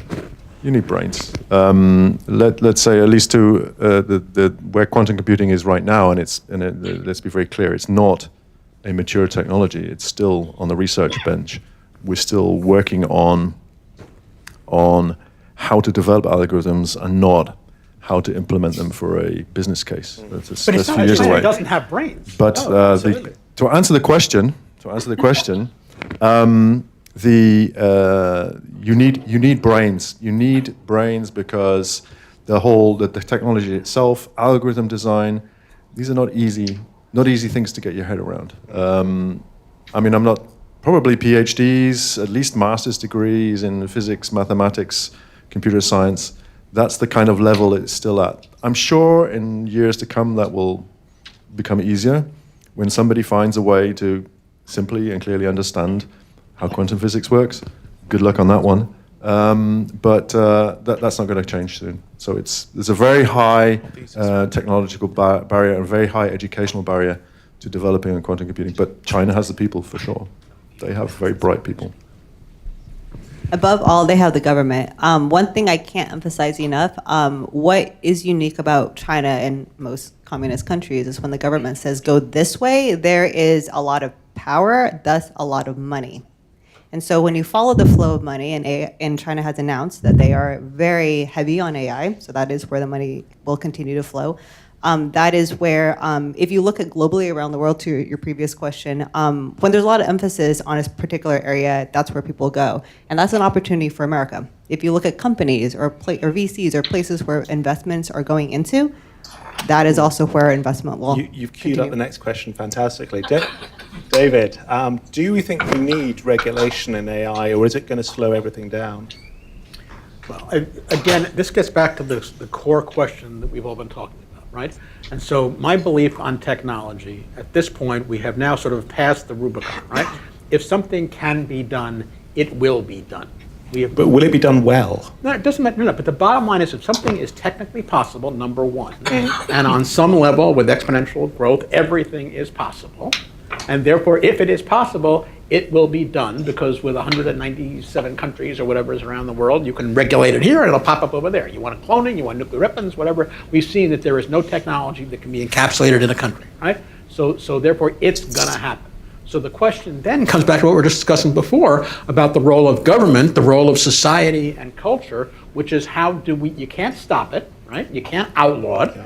You need brains. Let's say at least to where quantum computing is right now, let's be very clear, it's not a mature technology. It's still on the research bench. We're still working on how to develop algorithms and not how to implement them for a business case. That's But it's a not few years China away. doesn't have brains. But to answer the question, you need brains. You need brains because the technology itself, algorithm design, these are not easy things to get your head around. I mean, I'm not probably PhDs, at least master's degrees in physics, mathematics, computer science. That's the kind of level it's still at. I'm sure in years to come that will become easier when somebody finds a way to simply and clearly understand how quantum physics works. Good luck on that one. But that's not going to change soon. So there's a very high technological barrier and a very high educational barrier to developing on quantum computing. But China has the people for sure. They have very bright people. Above all, they have the government. One thing I can't emphasize enough, what is unique about China and most communist countries is when the government says go this way, there is a lot of power, thus a lot of money. And so when you follow the flow of money, and China has announced that they are very heavy on AI, so that is where the money will continue to flow. That is where, if you look at globally around the world, to your previous question, when there's a lot of emphasis on a particular area, that's where people go. And that's an opportunity for America. If you look at companies or VCs or places where investments are going into, that is also where investment will You've queued up the next question fantastically. David, do we think we need regulation in AI, or is it going to slow everything down? Well, again, this gets back to the core question that we've all been talking about, right? And so my belief on technology, at this point, we have now sort of passed the Rubicon, right? If something can be done, it will be done. But will it be done well? No, it doesn't matter. No, but the bottom line is if something is technically possible, number one, and on some level with exponential growth, everything is possible. And therefore, if it is possible, it will be done because with 197 countries or whatever is around the world, you can regulate it here and it'll pop up over there. You want cloning, you want nuclear weapons, whatever. We've seen that there is no technology that can be encapsulated in a country, right? So therefore, it's gonna happen. So the question then comes back to what we were discussing before about the role of government, the role of society and culture, which is how do we, you can't stop it, right? You can't outlaw it.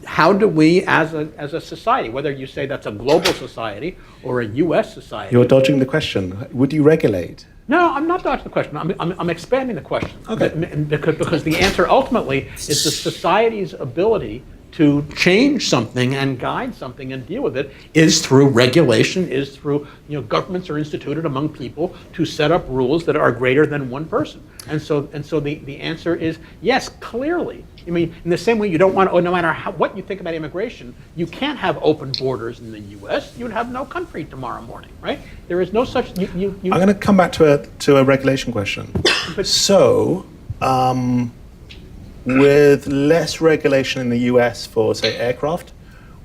How do we, as a society, whether you say that's a global society or a U.S. society? You're dodging the question. Would you regulate? No, I'm not dodging the question. I'm expanding the question. Okay. Because the answer ultimately is the society's ability to change something and guide something and deal with it is through regulation, is through, governments are instituted among people to set up rules that are greater than one person. And so the answer is yes, clearly. I mean, in the same way you don't want, no matter what you think about immigration, you can't have open borders in the U.S. You'd have no country tomorrow morning, right? There is no such, I'm going to come back to a regulation question. So, with less regulation in the US for, say, aircraft,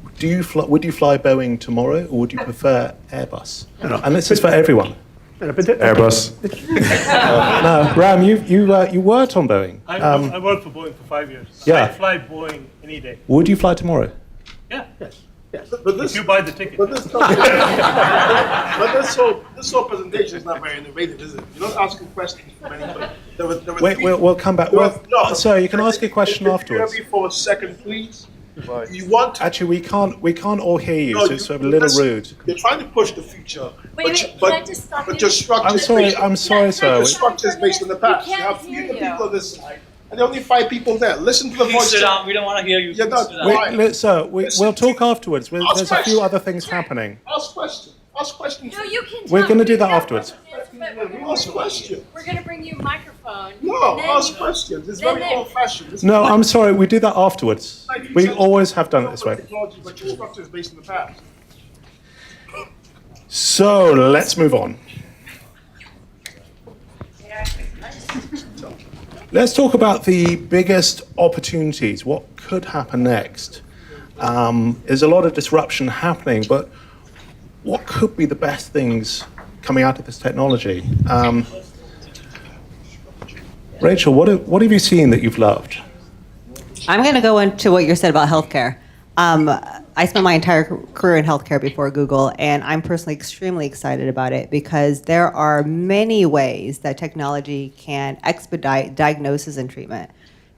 would you fly Boeing tomorrow, or would you prefer Airbus? And this is for everyone. Airbus. No, Ram, you worked on Boeing. I worked for Boeing for 5 years. Yeah. I'd fly Boeing any day. Would you fly tomorrow? Yeah. Yes. But this, if you buy the ticket. But this whole presentation is not very innovative, is it? You're not asking questions from anybody. Wait, we'll come back. Sorry, you can ask a question afterwards. Hear me for a second, please. You want to, actually, we can't all hear you, so it's sort of a little rude. You're trying to push the future, Can I just stop you? your structure. I'm sorry, sir. Your structure is based on the past. You have 3 people on this side, and there are only 5 people there. Listen to the voice. Sit down. We don't want to hear you. You're not. We'll talk afterwards. There's a few other things happening. Ask questions. Ask questions. No, you can. We're going to do that afterwards. Ask questions. We're going to bring you a microphone. No, ask questions. It's very old-fashioned. No, I'm sorry. We do that afterwards. We always have done it this way. But your structure is based on the past. So let's move on. Let's talk about the biggest opportunities. What could happen next? There's a lot of disruption happening, but what could be the best things coming out of this technology? Rachel, what have you seen that you've loved? I'm going to go into what you said about healthcare. I spent my entire career in healthcare before Google, and I'm personally extremely excited about it because there are many ways that technology can expedite diagnosis and treatment.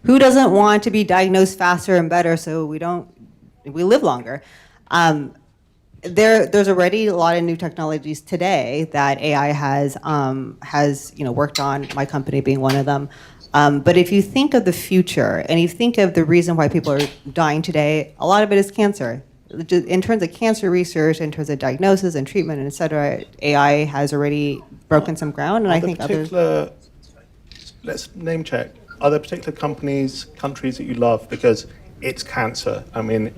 Who doesn't want to be diagnosed faster and better so we live longer? There's already a lot of new technologies today that AI has worked on, my company being one of them. But if you think of the future and you think of the reason why people are dying today, a lot of it is cancer. In terms of cancer research, in terms of diagnosis and treatment, and et cetera, AI has already broken some ground, and I think others. Let's name check. Are there particular companies, countries that you love because it's cancer? I mean,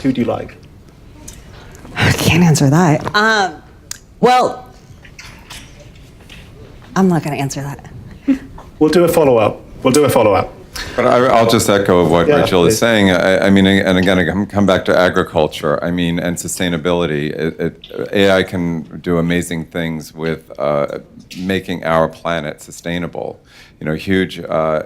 who do you like? I can't answer that. Well, I'm not going to answer that. We'll do a follow-up. But I'll just echo what Rachel is please. saying. I mean, and again, I come back to agriculture. I mean, and sustainability. AI can do amazing things with making our planet sustainable. You know, huge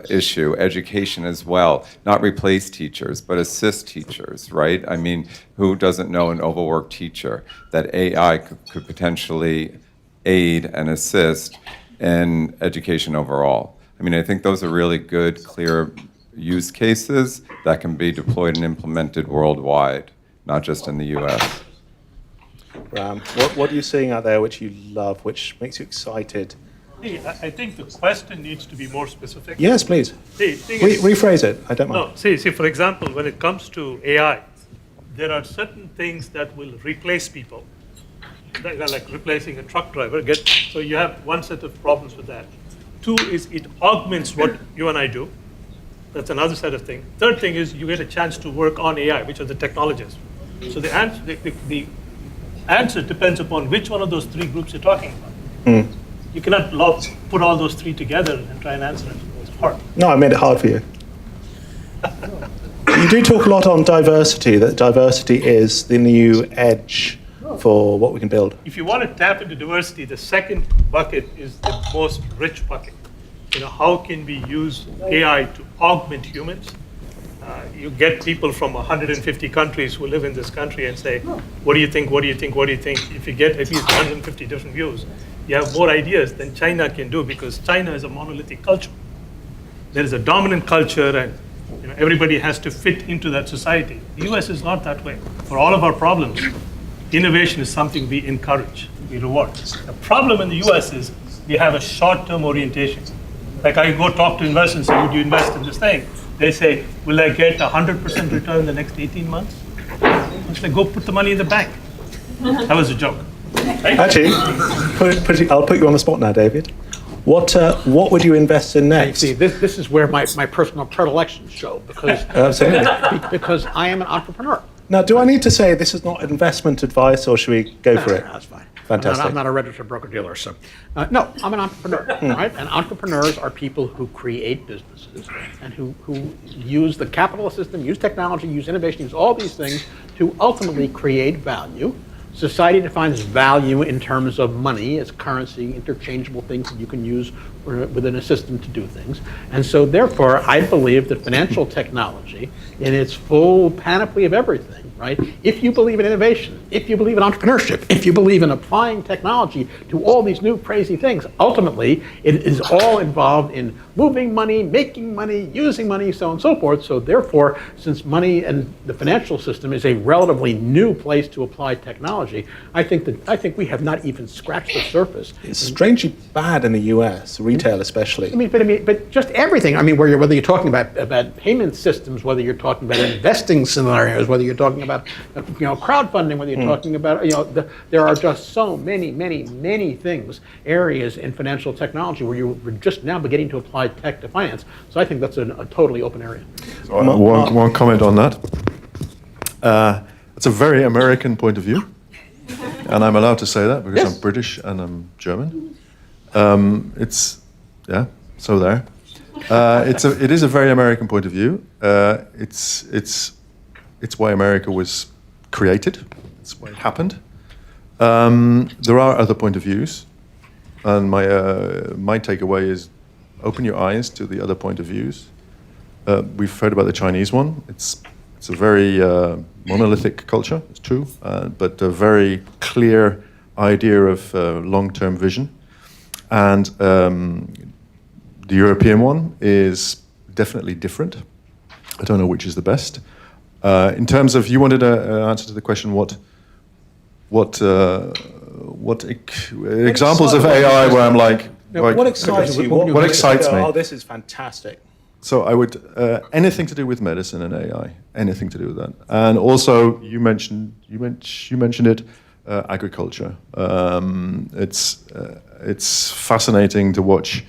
issue. Education as well. Not replace teachers, but assist teachers, right? I mean, who doesn't know an overworked teacher that AI could potentially aid and assist in education overall? I mean, I think those are really good, clear use cases that can be deployed and implemented worldwide, not just in the US. Ram, what are you seeing out there which you love, which makes you excited? Hey, I think the question needs to be more specific. Yes, please. Rephrase it. I don't mind. No, see, for example, when it comes to AI, there are certain things that will replace people, like replacing a truck driver. So you have one set of problems with that. Two is it augments what you and I do. That's another set of things. Third thing is you get a chance to work on AI, which are the technologists. So the answer depends upon which one of those three groups you're talking about. You cannot put all those three together and try and answer it. It's hard. No, I made it hard for you. You do talk a lot on diversity, that diversity is the new edge for what we can build. If you want to tap into diversity, the second bucket is the most rich bucket. You know, how can we use AI to augment humans? You get people from 150 countries who live in this country and say, what do you think, what do you think, what do you think? If you get at least 150 different views, you have more ideas than China can do because China is a monolithic culture. There is a dominant culture and everybody has to fit into that society. The US is not that way. For all of our problems, innovation is something we encourage, we reward. The problem in the US is we have a short-term orientation. Like I go talk to investors and say, would you invest in this thing? They say, will I get 100% return in the next 18 months? I say, go put the money in the bank. That was a joke. Right? Actually, I'll put you on the spot now, David. What would you invest in next? See, this is where my personal predilections show because because I am an entrepreneur. Now, do I need to say this is not investment advice, or should we go for it? No, that's fine. Fantastic. I'm not a registered broker-dealer, so. No, I'm an entrepreneur, right? And entrepreneurs are people who create businesses and who use the capitalist system, use technology, use innovation, use all these things to ultimately create value. Society defines value in terms of money as currency, interchangeable things that you can use within a system to do things. And so therefore, I believe that financial technology, in its full panoply of everything, right? If you believe in innovation, if you believe in entrepreneurship, if you believe in applying technology to all these new crazy things, ultimately, it is all involved in moving money, making money, using money, so on and so forth. So therefore, since money and the financial system is a relatively new place to apply technology, I think we have not even scratched the surface. It's strangely bad in the US, retail especially. But just everything. I mean, whether you're talking about payment systems, whether you're talking about investing scenarios, whether you're talking about crowdfunding, whether you're talking about there are just so many things, areas in financial technology where you're just now beginning to apply tech to finance. So I think that's a totally open area. One comment on that. It's a very American point of view, and I'm allowed to say that because I'm British and I'm German. It is a very American point of view. It's why America was created. It's why it happened. There are other point of views, and my takeaway is open your eyes to the other point of views. We've heard about the Chinese one. It's a very monolithic culture, it's true, but a very clear idea of long-term vision. And the European one is definitely different. I don't know which is the best. In terms of, you wanted an answer to the question, what examples of AI where I'm like, what excites you? What excites me? Oh, this is fantastic. So I would anything to do with medicine and AI, anything to do with that, and also you mentioned it, agriculture. It's fascinating to watch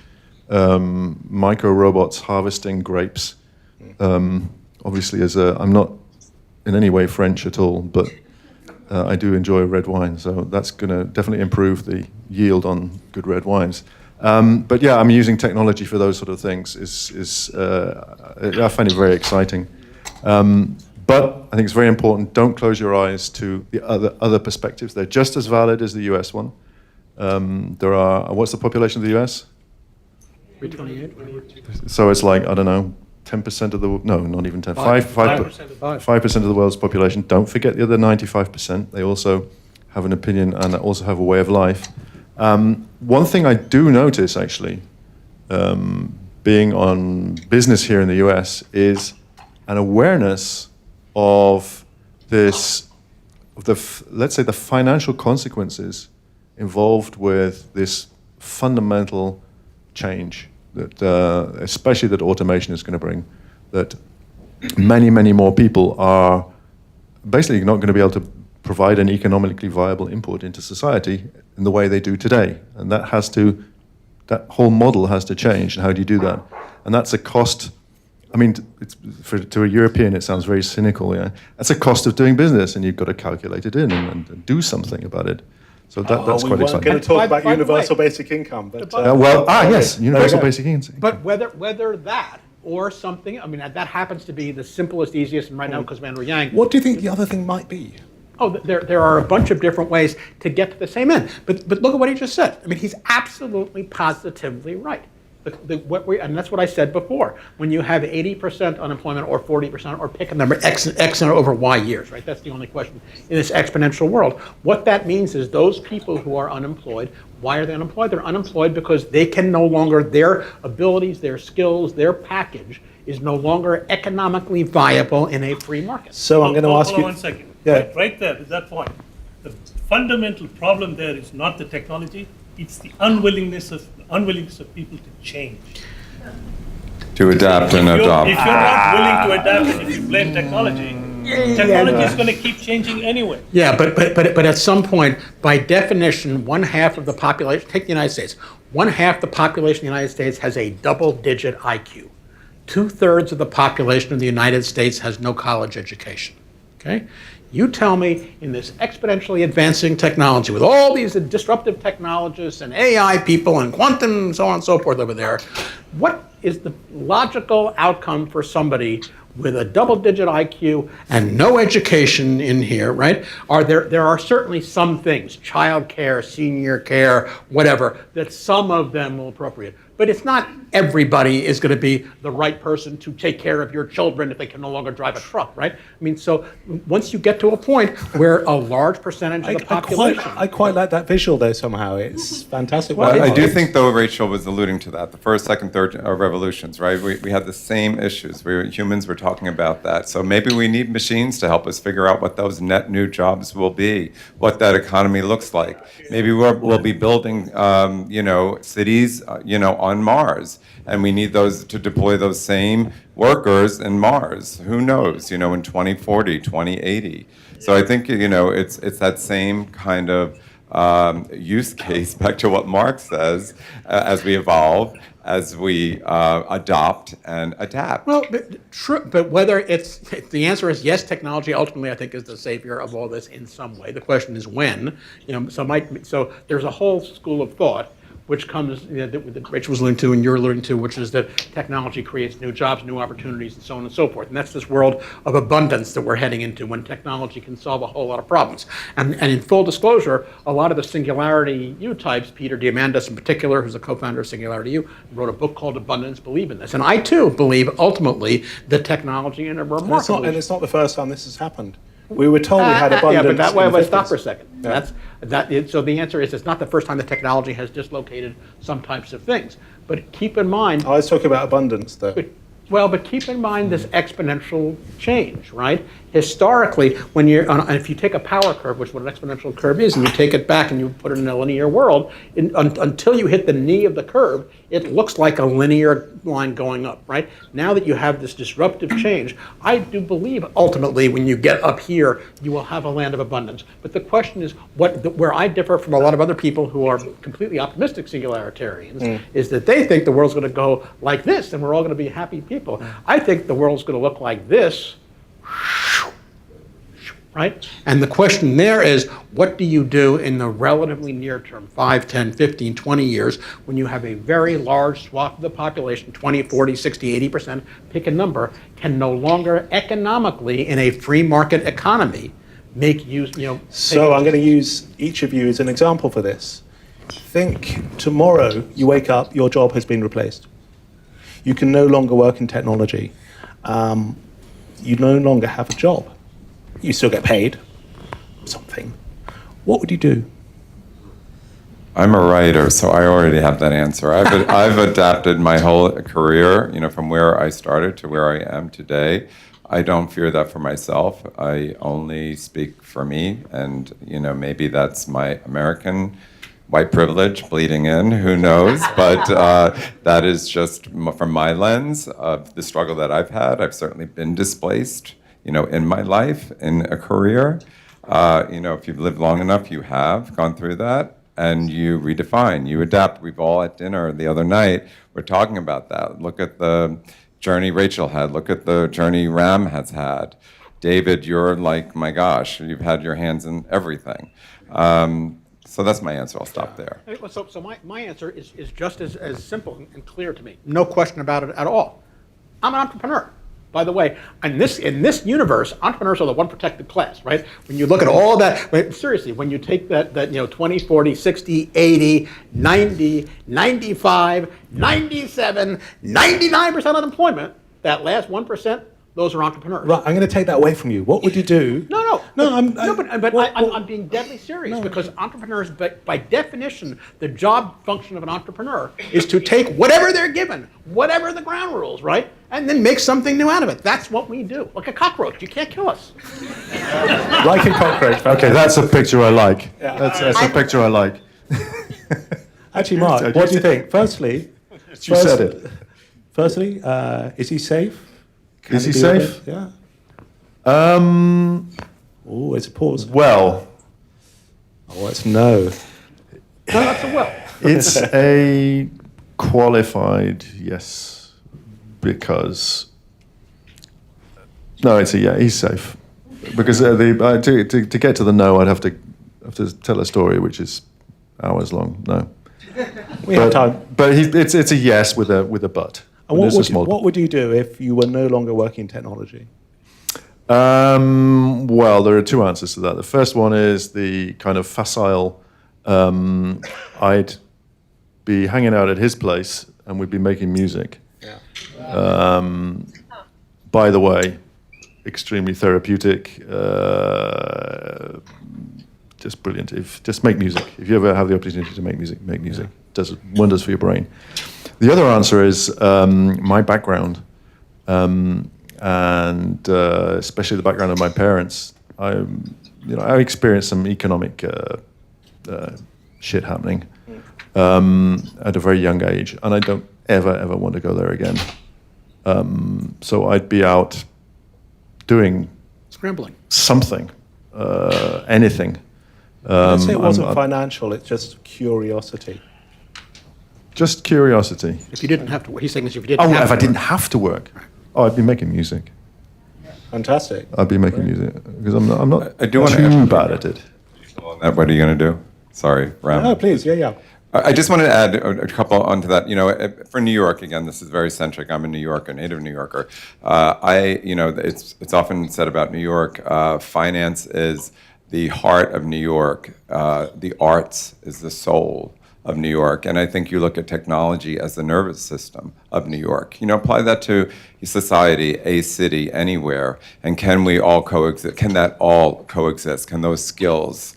micro robots harvesting grapes. Obviously, I'm not in any way French at all, but I do enjoy red wine, so that's going to definitely improve the yield on good red wines. But yeah, I'm using technology for those sort of things. I find it very exciting. But I think it's very important. Don't close your eyes to the other perspectives. They're just as valid as the US one. What's the population of the US? 328. So it's like, I don't know, 10% of the, no, not even 10, 5% of the world's population. Don't forget the other 95%. They also have an opinion and also have a way of life. One thing I do notice, actually, being on business here in the US, is an awareness of this, let's say, the financial consequences involved with this fundamental change that, especially that automation is going to bring, that many, many more people are basically not going to be able to provide an economically viable input into society in the way they do today. And that whole model has to change. And how do you do that? And that's a cost. I mean, to a European, it sounds very cynical. Yeah, that's a cost of doing business, and you've got to calculate it in and do something about it. So that's quite exciting. We weren't going to talk about universal basic income, but yes, universal basic income. But whether that or something, I mean, that happens to be the simplest, easiest, and right now, because Andrew Yang. What do you think the other thing might be? Oh, there are a bunch of different ways to get to the same end. But look at what he just said. I mean, he's absolutely positively right. And that's what I said before. When you have 80% unemployment or 40% or pick a number, X over Y years, right? That's the only question in this exponential world. What that means is those people who are unemployed, why are they unemployed? They're unemployed because they can no longer, their abilities, their skills, their package is no longer economically viable in a free market. So I'm going to ask you. Hold on 1 second. Yeah. Right there, at that point. The fundamental problem there is not the technology, it's the unwillingness of people to change. To adapt and adopt. If you're not willing to adapt and if you blame technology is going to keep changing anyway. Yeah, but at some point, by definition, 1/2 of the population, take the United States, 1/2 the population of the United States has a double-digit IQ. 2/3 of the population of the United States has no college education, okay? You tell me, in this exponentially advancing technology, with all these disruptive technologists and AI people and quantum and so on and so forth over there, what is the logical outcome for somebody with a double-digit IQ and no education in here, right? There are certainly some things, child care, senior care, whatever, that some of them will appropriate. But it's not everybody is going to be the right person to take care of your children if they can no longer drive a truck, right? I mean, so once you get to a point where a large percentage of the population... I quite like that visual though somehow. It's fantastic. Well, I do think though Rachel was alluding to that, the first, second, third revolutions, right? We had the same issues. Humans were talking about that. So maybe we need machines to help us figure out what those net new jobs will be, what that economy looks like. Maybe we'll be building, cities, on Mars, and we need those to deploy those same workers in Mars. Who knows, in 2040, 2080. So I think, it's that same kind of use case, back to what Mark says, as we evolve, as we adopt and adapt. Well, but whether the answer is yes, technology ultimately I think is the savior of all this in some way. The question is when. So there's a whole school of thought which comes, that Rachel was alluding to and you're alluding to, which is that technology creates new jobs, new opportunities, and so on and so forth. And that's this world of abundance that we're heading into when technology can solve a whole lot of problems. And in full disclosure, a lot of the Singularity U types, Peter Diamandis in particular, who's a co-founder of Singularity U, wrote a book called Abundance, believe in this. And I too believe ultimately that technology in a remarkable... And it's not the first time this has happened. We were told we had abundance. Yeah, but that way, in the let's stop 50s. for a second. Yeah. So the answer is, it's not the first time that technology has dislocated some types of things. But keep in mind... I was talking about abundance, though. But keep in mind this exponential change, right? Historically, if you take a power curve, which is what an exponential curve is, and you take it back and you put it in a linear world, until you hit the knee of the curve, it looks like a linear line going up, right? Now that you have this disruptive change, I do believe ultimately when you get up here, you will have a land of abundance. But the question is, where I differ from a lot of other people who are completely optimistic singularitarians, is that they think the world's going to go like this and we're all going to be happy people. I think the world's going to look like this, right? And the question there is, what do you do in the relatively near term, 5, 10, 15, 20 years, when you have a very large swath of the population, 20, 40, 60, 80%, pick a number, can no longer economically, in a free market economy, make use, So I'm going to use each of you as an example for this. Think tomorrow you wake up, your job has been replaced. You can no longer work in technology. You no longer have a job. You still get paid something. What would you do? I'm a writer, so I already have that answer. I've adapted my whole career, from where I started to where I am today. I don't fear that for myself. I only speak for me, and maybe that's my American white privilege bleeding in, who knows? But that is just from my lens of the struggle that I've had. I've certainly been displaced, in my life, in a career. If you've lived long enough, you have gone through that, and you redefine, you adapt. We've all at dinner the other night, we're talking about that. Look at the journey Rachel had. Look at the journey Ram has had. David, you're like, my gosh, you've had your hands in everything. So that's my answer. I'll stop there. So my answer is just as simple and clear to me. No question about it at all. I'm an entrepreneur. By the way, in this universe, entrepreneurs are the one protected class, right? When you look at all that, seriously, when you take that 20, 40, 60, 80, 90, 95, 97, 99% unemployment, that last 1%, those are entrepreneurs. Right, I'm going to take that away from you. What would you do? I'm being deadly serious, because entrepreneurs, by definition, the job function of an entrepreneur is to take whatever they're given, whatever the ground rules, right, and then make something new out of it. That's what we do. Like a cockroach, you can't kill us. Like a cockroach. Okay, that's a picture I like. Yeah. That's a picture I like. Actually, Mark, what do you think? Firstly, you said it. Firstly, is he safe? Is he safe? Yeah. Oh, it's a pause. Well. Oh, it's no. No, that's a well. It's a qualified yes, because no, it's a yeah. He's safe, because to get to the no, I'd have to tell a story which is hours long. No, we have time. But it's a yes with a but. And what would you do if you were no longer working in technology? Well, there are two answers to that. The first one is the kind of facile, I'd be hanging out at his place and we'd be making music. Yeah. By the way, extremely therapeutic, just brilliant. Just make music. If you ever have the opportunity to make music, make music. It does wonders for your brain. The other answer is my background, and especially the background of my parents. I experienced some economic shit happening at a very young age, and I don't ever want to go there again. So I'd be out doing scrambling something, anything. Let's say it wasn't financial; it's just curiosity. Just curiosity. If you didn't have to work, he's saying this if you didn't have to work. If I didn't have to work, I'd be making music. Fantastic. I'd be making music, because I'm not I do want too bad at it. What are you going to do? Sorry, Ram. No, please, yeah. I just wanted to add a couple onto that. You know, for New York, again, this is very centric. I'm a New Yorker, native New Yorker. It's often said about New York, finance is the heart of New York. The arts is the soul of New York. And I think you look at technology as the nervous system of New York. You know, apply that to society, a city, anywhere. And can we all coexist? Can that all coexist? Can those skills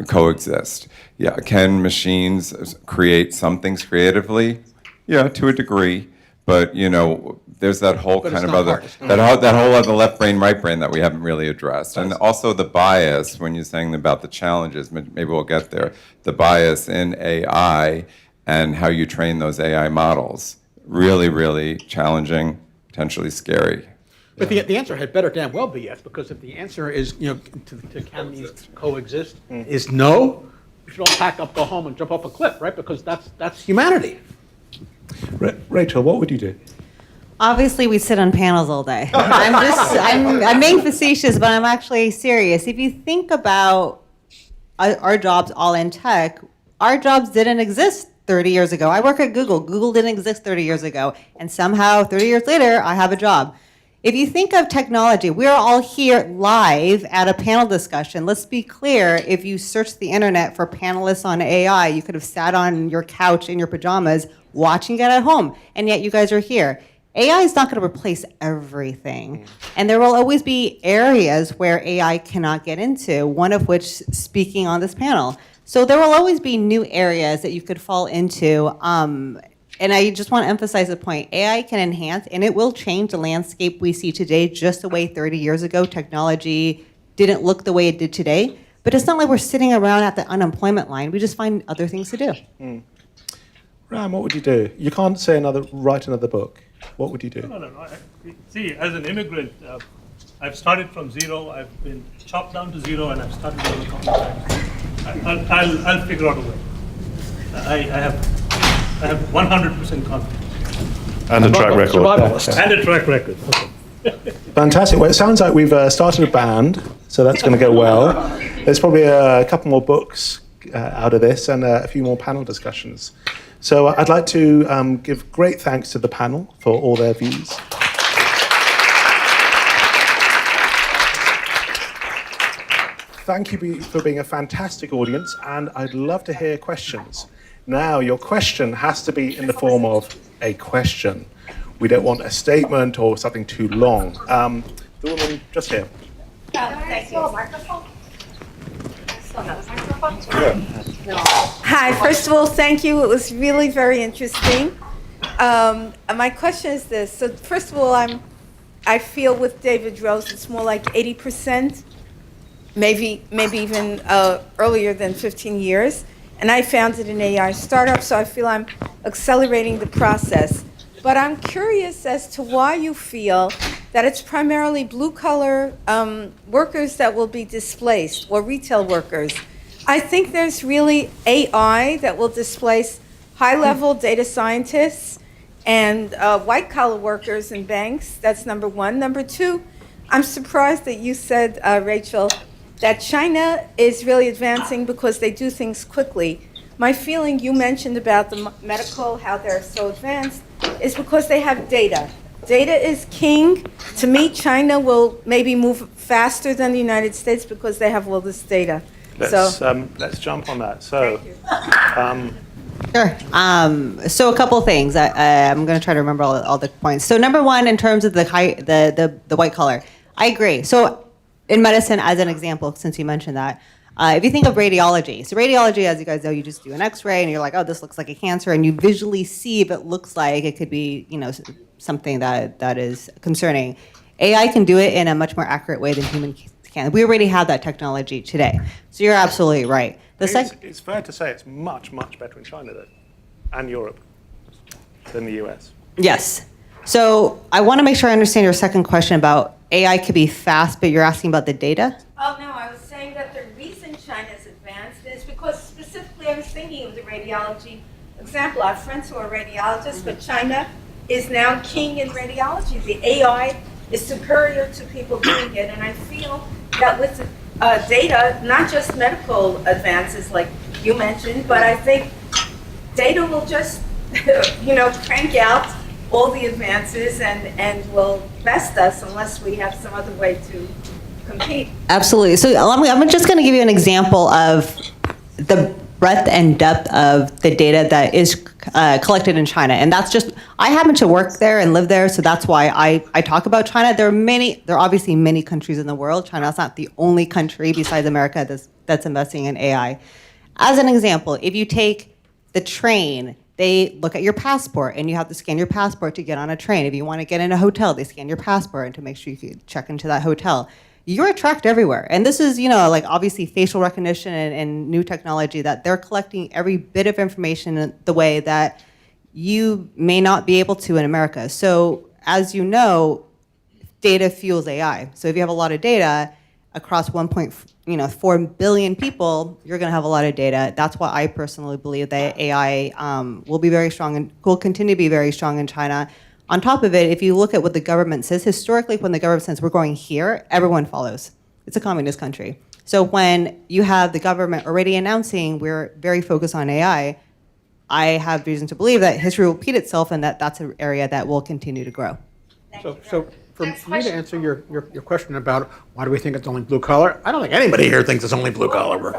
coexist? Yeah, can machines create some things creatively? Yeah, to a degree, but you know, there's that whole kind of other, that whole other left brain, right brain that we haven't really addressed. And also the bias, when you're saying about the challenges, maybe we'll get there, the bias in AI and how you train those AI models. Really, really challenging, potentially scary. But the answer had better damn well be yes, because if the answer is, you know, to can these coexist, is no, we should all pack up, go home, and jump off a cliff, right? Because that's humanity. Rachel, what would you do? Obviously, we sit on panels all day. I'm being facetious, but I'm actually serious. If you think about our jobs all in tech, our jobs didn't exist 30 years ago. I work at Google. Google didn't exist 30 years ago. And somehow, 30 years later, I have a job. If you think of technology, we're all here live at a panel discussion. Let's be clear, if you search the internet for panelists on AI, you could have sat on your couch in your pajamas watching it at home, and yet you guys are here. AI is not going to replace everything. And there will always be areas where AI cannot get into, one of which speaking on this panel. So there will always be new areas that you could fall into. And I just want to emphasize the point, AI can enhance and it will change the landscape we see today just the way 30 years ago technology didn't look the way it did today. But it's not like we're sitting around at the unemployment line. We just find other things to do. Ram, what would you do? You can't write another book. What would you do? No. See, as an immigrant, I've started from zero. I've been chopped down to zero, and I've started over a couple of times. I'll figure out a way. I have 100% confidence. And a track record. And a track record. Okay. Fantastic. Well, it sounds like we've started a band, so that's going to go well. There's probably a couple more books out of this and a few more panel discussions. So I'd like to give great thanks to the panel for all their views. Thank you for being a fantastic audience, and I'd love to hear questions. Now, your question has to be in the form of a question. We don't want a statement or something too long. The woman just here. Thank you. Hi, first of all, thank you. It was really very interesting. My question is this. So first of all, I feel with David Rose, it's more like 80%, maybe even earlier than 15 years. And I founded an AI startup, so I feel I'm accelerating the process. But I'm curious as to why you feel that it's primarily blue-collar workers that will be displaced, or retail workers. I think there's really AI that will displace high-level data scientists and white-collar workers in banks. That's number one. Number two, I'm surprised that you said, Rachel, that China is really advancing because they do things quickly. My feeling you mentioned about the medical, how they're so advanced, is because they have data. Data is king. To me, China will maybe move faster than the United States because they have all this data. Let's jump on that. So, Sure. So a couple of things. I'm going to try to remember all the points. So number one, in terms of the white collar, I agree. So in medicine, as an example, since you mentioned that, if you think of radiology, so radiology, as you guys know, you just do an X-ray and you're like, oh, this looks like a cancer, and you visually see if it looks like it could be, something that is concerning. AI can do it in a much more accurate way than humans can. We already have that technology today. So you're absolutely right. It's fair to say it's much, much better in China, though, and Europe, than the US. Yes. So I want to make sure I understand your second question about AI could be fast, but you're asking about the data? Oh, no, I was saying that the reason China's advanced is because specifically I was thinking of the radiology example. I have friends who are radiologists, but China is now king in radiology. The AI is superior to people doing it, and I feel that with data, not just medical advances like you mentioned, but I think data will just, crank out all the advances and will best us unless we have some other way to compete. Absolutely. So I'm just going to give you an example of the breadth and depth of the data that is collected in China. And that's just, I happen to work there and live there, so that's why I talk about China. There are obviously many countries in the world. China's not the only country besides America that's investing in AI. As an example, if you take the train, they look at your passport and you have to scan your passport to get on a train. If you want to get in a hotel, they scan your passport and to make sure you can check into that hotel. You're tracked everywhere. And this is, obviously facial recognition and new technology that they're collecting every bit of information in the way that you may not be able to in America. So as you know, data fuels AI. So if you have a lot of data across 1.4 billion people, you're going to have a lot of data. That's why I personally believe that AI will be very strong and will continue to be very strong in China. On top of it, if you look at what the government says, historically, when the government says we're going here, everyone follows. It's a communist country. So when you have the government already announcing we're very focused on AI, I have reason to believe that history will repeat itself and that that's an area that will continue to grow. So for me to answer your question about why do we think it's only blue collar, I don't think anybody here thinks it's only blue collar work.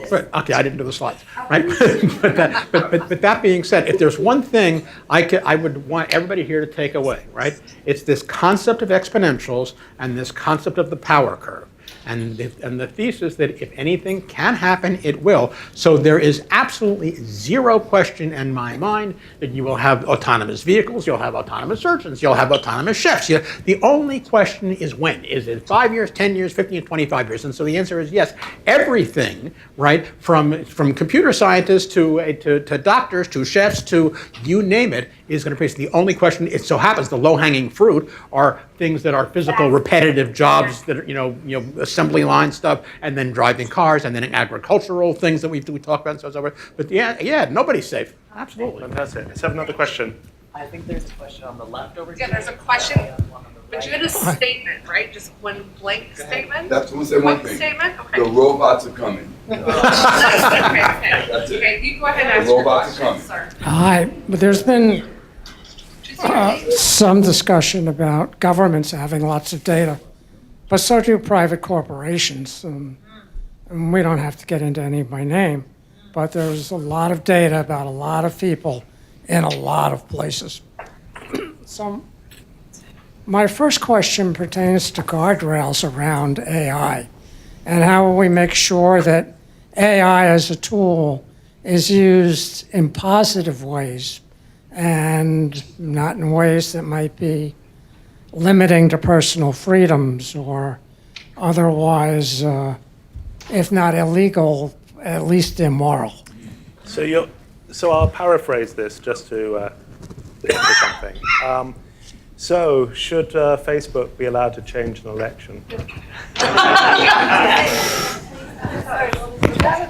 But, okay, I didn't do the slides, right? but that being said, if there's one thing I would want everybody here to take away, right? It's this concept of exponentials and this concept of the power curve. And the thesis that if anything can happen, it will. So there is absolutely zero question in my mind that you will have autonomous vehicles, you'll have autonomous surgeons, you'll have autonomous chefs. The only question is when. Is it 5 years, 10 years, 15, 25 years? And so the answer is yes. Everything, right, from computer scientists to doctors to chefs to you name it, is going to increase. The only question, it so happens, the low-hanging fruit are things that are physical, repetitive jobs that are, assembly line stuff, and then driving cars, and then agricultural things that we talk about and so forth. But yeah, nobody's safe. Absolutely. Fantastic. Let's have another question. I think there's a question on the left over Yeah, there's a question, but you had a statement, right? Just one blank statement? That's what say one thing. Statement? Okay. The robots are coming. Okay, you go ahead and ask The your robots are question, coming. sir. Hi, but there's been some discussion about governments having lots of data, but so do private corporations. And we don't have to get into any by name, but there's a lot of data about a lot of people in a lot of places. So my first question pertains to guardrails around AI and how will we make sure that AI as a tool is used in positive ways and not in ways that might be limiting to personal freedoms or otherwise, if not illegal, at least immoral. So I'll paraphrase this just to get to something. So should Facebook be allowed to change an election?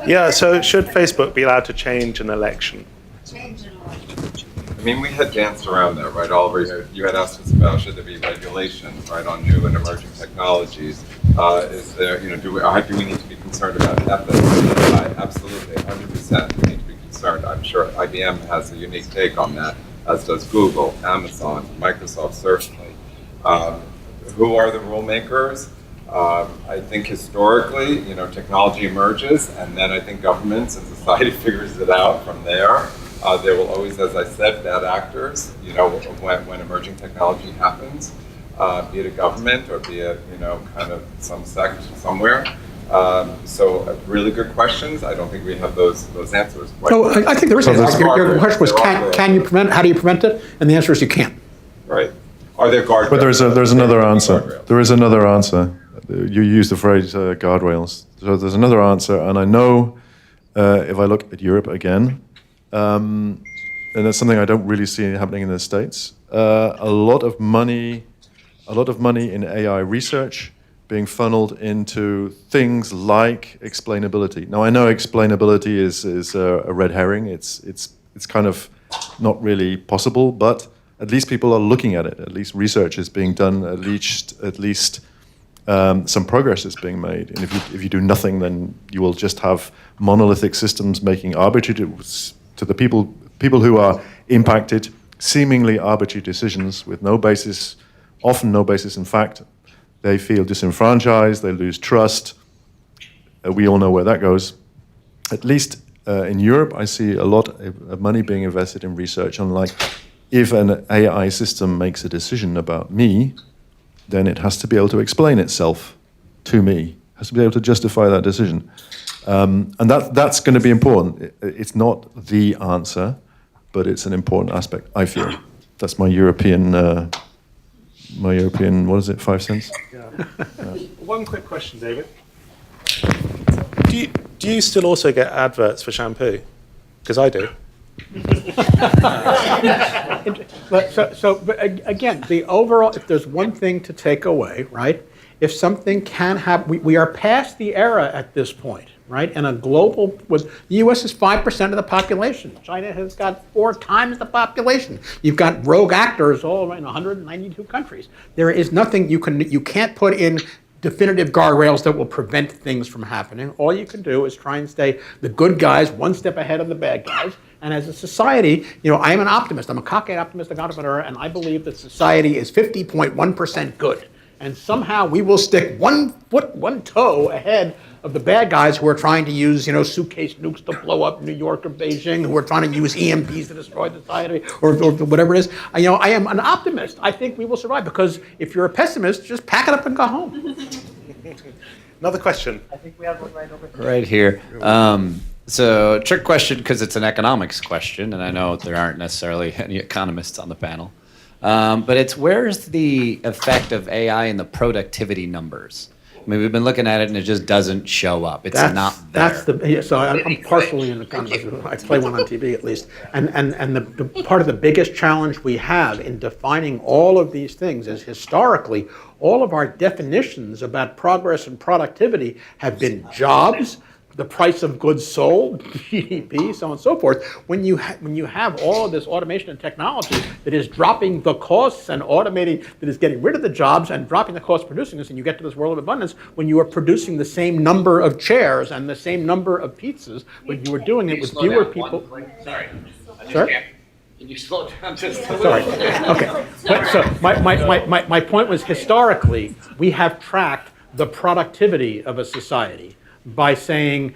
Yeah, so should Facebook be allowed to change an election? I mean, we had danced around that, right? Oliver, you had asked us about should there be regulations, right, on new and emerging technologies. Is there, do we need to be concerned about ethics? Absolutely, 100% we need to be concerned. I'm sure IBM has a unique take on that, as does Google, Amazon, Microsoft, certainly. Who are the rule makers? I think historically, technology emerges, and then I think governments and society figures it out from there. There will always, as I said, bad actors, when emerging technology happens, be it a government or be it, kind of some sect somewhere. So really good questions. I don't think we have those answers. So I think there is an answer. Your question was, can you prevent, how do you prevent it? And the answer is you can't. Right. Are there guardrails? But there's another answer. There is another answer. You used the phrase guardrails. So there's another answer, and I know if I look at Europe again, and that's something I don't really see happening in the States. A lot of money in AI research being funneled into things like explainability. Now I know explainability is a red herring. It's kind of not really possible, but at least people are looking at it. At least research is being done. At least some progress is being made. And if you do nothing, then you will just have monolithic systems making arbitrary to the people who are impacted, seemingly arbitrary decisions with no basis, often no basis in fact. They feel disenfranchised, they lose trust. We all know where that goes. At least in Europe, I see a lot of money being invested in research on, like, if an AI system makes a decision about me, then it has to be able to explain itself to me, has to be able to justify that decision. And that's going to be important. It's not the answer, but it's an important aspect, I feel. That's my European, what is it, 5 cents? Yeah. One quick question, David. Do you still also get adverts for shampoo? Because I do. But again, the overall, if there's one thing to take away, right? If something can happen, we are past the era at this point, right? And a global, the U.S. is 5% of the population. China has got 4 times the population. You've got rogue actors all in 192 countries. There is nothing you can't put in definitive guardrails that will prevent things from happening. All you can do is try and stay the good guys one step ahead of the bad guys. And as a society, I am an optimist. I'm a cockeyed, optimistic entrepreneur, and I believe that society is 50.1% good. And somehow we will stick 1 foot, 1 toe ahead of the bad guys who are trying to use, suitcase nukes to blow up New York or Beijing, who are trying to use EMPs to destroy society, or whatever it is. I am an optimist. I think we will survive, because if you're a pessimist, just pack it up and go home. Another question. I think we have one right over here. Right here. So, trick question, because it's an economics question, and I know there aren't necessarily any economists on the panel. But it's, where's the effect of AI in the productivity numbers? I mean, we've been looking at it, and it just doesn't show up. It's not there. So I'm partially an economist. I play one on TV at least. And the part of the biggest challenge we have in defining all of these things is, historically, all of our definitions about progress and productivity have been jobs, the price of goods sold, GDP, so on and so forth. When you have all of this automation and technology that is dropping the costs and automating, that is getting rid of the jobs and dropping the cost of producing this, and you get to this world of abundance, when you are producing the same number of chairs and the same number of pizzas, when you are doing it with fewer people. Sorry. Sorry? Can you slow down just a Sorry. little? Okay. So my point was, historically, we have tracked the productivity of a society by saying,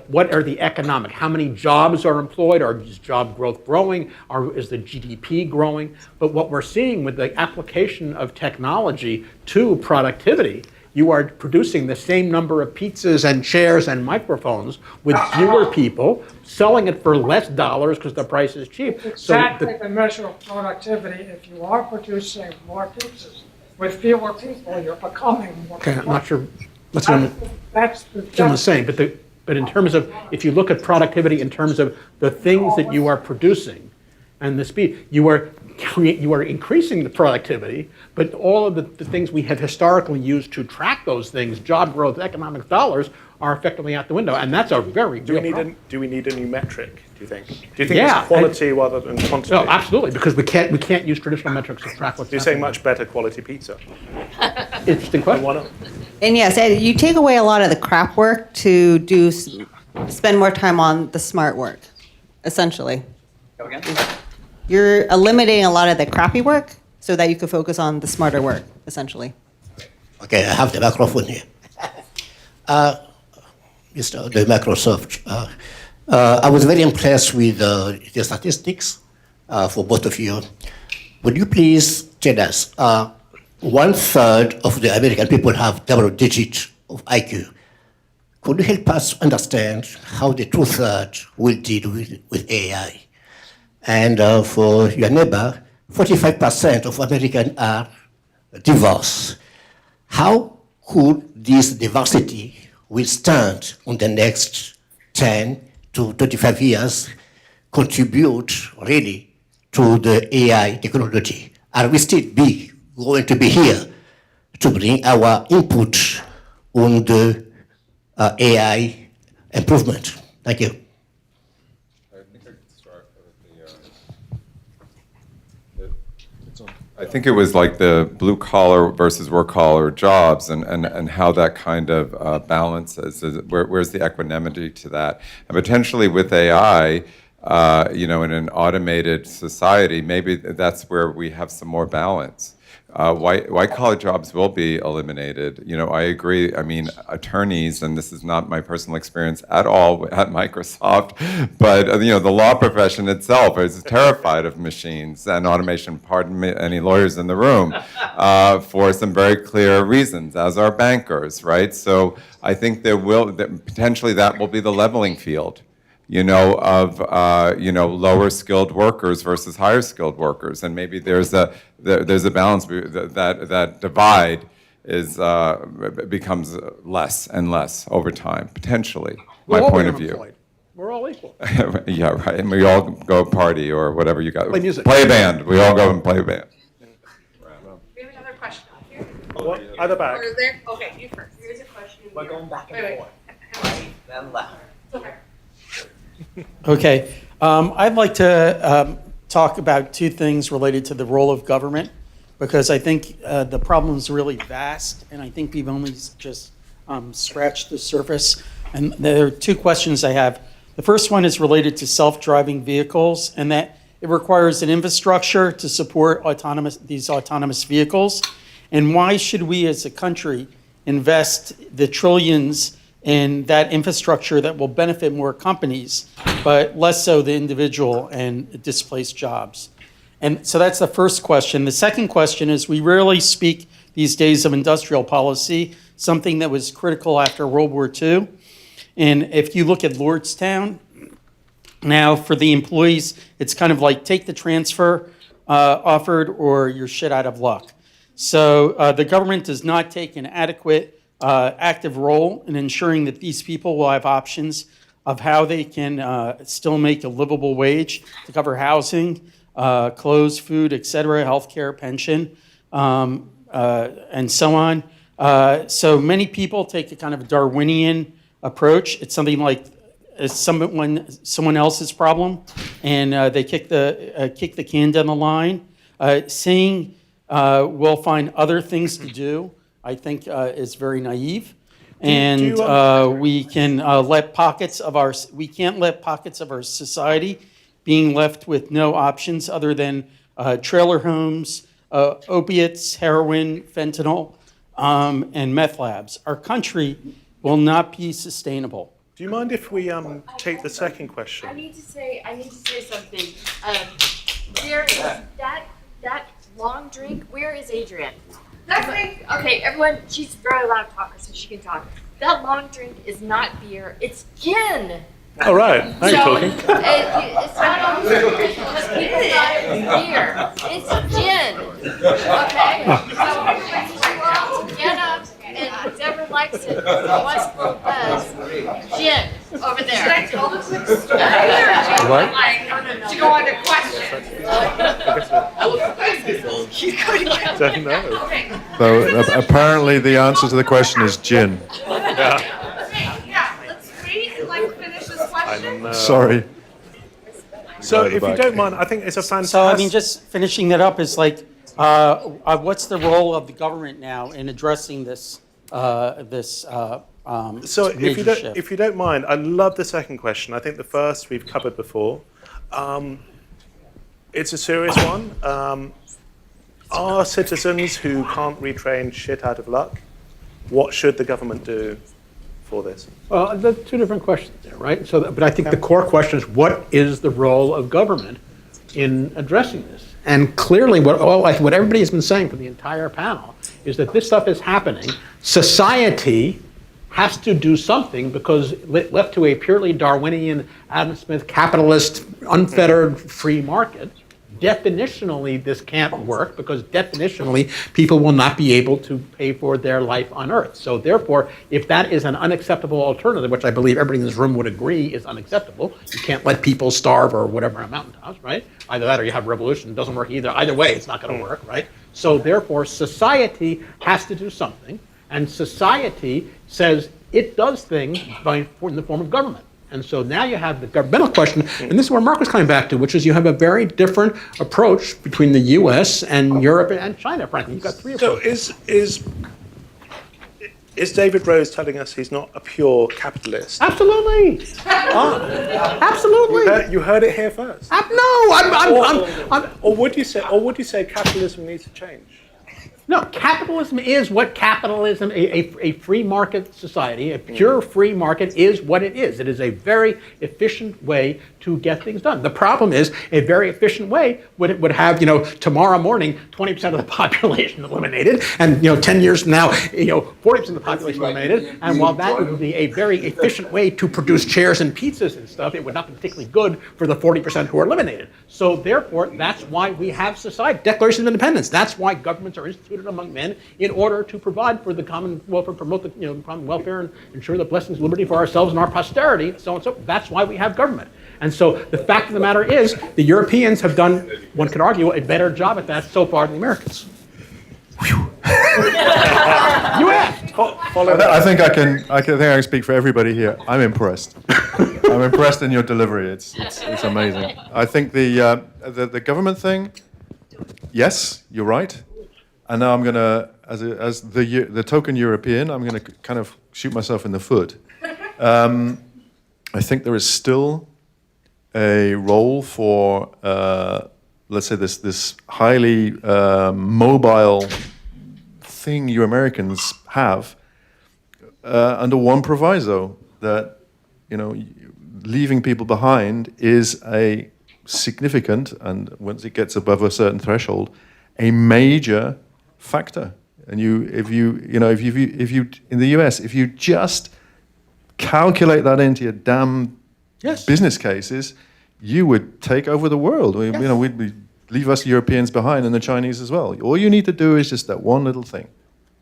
what are the economic, how many jobs are employed, is job growth growing, is the GDP growing? But what we're seeing with the application of technology to productivity, you are producing the same number of pizzas and chairs and microphones with fewer people, selling it for less dollars because the price is cheap. Exactly the measure of productivity. If you are producing more pizzas with fewer people, you're becoming more. Okay, I'm not sure. That's the Gentleman's saying, but in terms of, if you look at productivity in terms of the things that you are producing and the speed, you are increasing the productivity, but all of the things we have historically used to track those things, job growth, economic dollars, are effectively out the window, and that's a very real problem. Do we need a new metric, do you think? Do you think it's quality rather than quantity? No, absolutely, because we can't use traditional metrics to track what's happening. You're saying much better quality pizza. Interesting question. And yes, you take away a lot of the crap work to spend more time on the smart work, essentially. Go again? You're eliminating a lot of the crappy work so that you can focus on the smarter work, essentially. Okay, I have the microphone here. Mr. The Microsoft. I was very impressed with the statistics for both of you. Would you please tell us, 1/3 of the American people have double digit of IQ. Could you help us understand how the 2/3 will deal with AI? And for your neighbor, 45% of Americans are divorced. How could this diversity withstand in the next 10 to 25 years contribute really to the AI technology? Are we still going to be here to bring our input on the AI improvement? Thank you. I think I could start with the. It's on. I think it was like the blue collar versus work collar jobs and how that kind of balances. Where's the equanimity to that? And potentially with AI, in an automated society, maybe that's where we have some more balance. White collar jobs will be eliminated. I agree. I mean, attorneys, and this is not my personal experience at all at Microsoft, but the law profession itself is terrified of machines and automation. Pardon me, any lawyers in the room, for some very clear reasons, as are bankers, right? So I think potentially that will be the leveling field. Of lower skilled workers versus higher skilled workers, and maybe there's a balance that divide becomes less and less over time, potentially. My point of view. We're all equal. Yeah, right. And we all go party or whatever you got. Play music. Play a band. We all go and play a band. We have another question out here. At the back. Or there? Okay, you first. Here's a question. We're going back and Wait, forth. Right, Then left. okay. Okay, I'd like to talk about two things related to the role of government, because I think the problem is really vast, and I think we've only just scratched the surface. And there are two questions I have. The first one is related to self-driving vehicles, and that it requires an infrastructure to support these autonomous vehicles. And why should we as a country invest the trillions in that infrastructure that will benefit more companies, but less so the individual and displaced jobs? And so that's the first question. The second question is, we rarely speak these days of industrial policy, something that was critical after World War II. And if you look at Lordstown, now for the employees, it's kind of like take the transfer offered or you're shit out of luck. So the government does not take an adequate active role in ensuring that these people will have options of how they can still make a livable wage to cover housing, clothes, food, et cetera, healthcare, pension, and so on. So many people take a kind of Darwinian approach. It's something like someone else's problem, and they kick the can down the line. Saying we'll find other things to do, I think, is very naive. And we can't let pockets of our society being left with no options other than trailer homes, opiates, heroin, fentanyl, and meth labs. Our country will not be sustainable. Do you mind if we take the second question? I need to say something. There is that long drink. Where is Adrienne? That's me. Okay, everyone. She's a very loud talker, so she can talk. That long drink is not beer. It's gin. All right. Now you're talking. It's not always because people thought it was beer. It's gin. Okay. So you all get up and whoever likes it, Westbrook does, gin over there. Should I tell the quick story? What? To go on to questions. Don't know. So apparently the answer to the question is gin. Yeah. Yeah, let's wait and finish this question. Sorry. So if you don't mind, I think it's a fantastic. So I mean, just finishing that up is like, what's the role of the government now in addressing this So major shift? if you don't mind, I love the second question. I think the first we've covered before. It's a serious one. Are citizens who can't retrain shit out of luck? What should the government do for this? Well, there are two different questions there, right? But I think the core question is, what is the role of government in addressing this? And clearly, what everybody has been saying for the entire panel is that this stuff is happening. Society has to do something, because left to a purely Darwinian, Adam Smith, capitalist, unfettered free market, definitionally this can't work, because definitionally people will not be able to pay for their life on Earth. So therefore, if that is an unacceptable alternative, which I believe everybody in this room would agree is unacceptable, you can't let people starve or whatever on mountaintops, right? Either that or you have revolution. It doesn't work either. Either way, it's not going to work, right? So therefore, society has to do something, and society says it does things in the form of government. And so now you have the governmental question, and this is where Mark was coming back to, which is you have a very different approach between the U.S. and Europe and China, frankly. You've got three approaches. So is David Rose telling us he's not a pure capitalist? Absolutely. Absolutely. You heard it here first. Or would you say capitalism needs to change? No, capitalism is what capitalism, a free market society, a pure free market is what it is. It is a very efficient way to get things done. The problem is a very efficient way would have, tomorrow morning, 20% of the population eliminated, and, 10 years from now, 40% of the population eliminated. And while that would be a very efficient way to produce chairs and pizzas and stuff, it would not be particularly good for the 40% who are eliminated. So therefore, that's why we have society, Declaration of Independence. That's why governments are instituted among men in order to provide for the common welfare, promote the common welfare, and ensure the blessings of liberty for ourselves and our posterity, so on and so forth. That's why we have government. And so the fact of the matter is, the Europeans have done, one could argue, a better job at that so far than the Americans. You asked. I think I can speak for everybody here. I'm impressed. I'm impressed in your delivery. It's amazing. I think the government thing. Yes, you're right. And now I'm gonna, as the token European, I'm gonna kind of shoot myself in the foot. I think there is still a role for, let's say, this highly mobile thing you Americans have under one proviso, that leaving people behind is a significant, and once it gets above a certain threshold, a major factor. And if you in the US, if you just calculate that into your damn business cases, you would take over the world. We'd leave us Europeans behind and the Chinese as well. All you need to do is just that one little thing.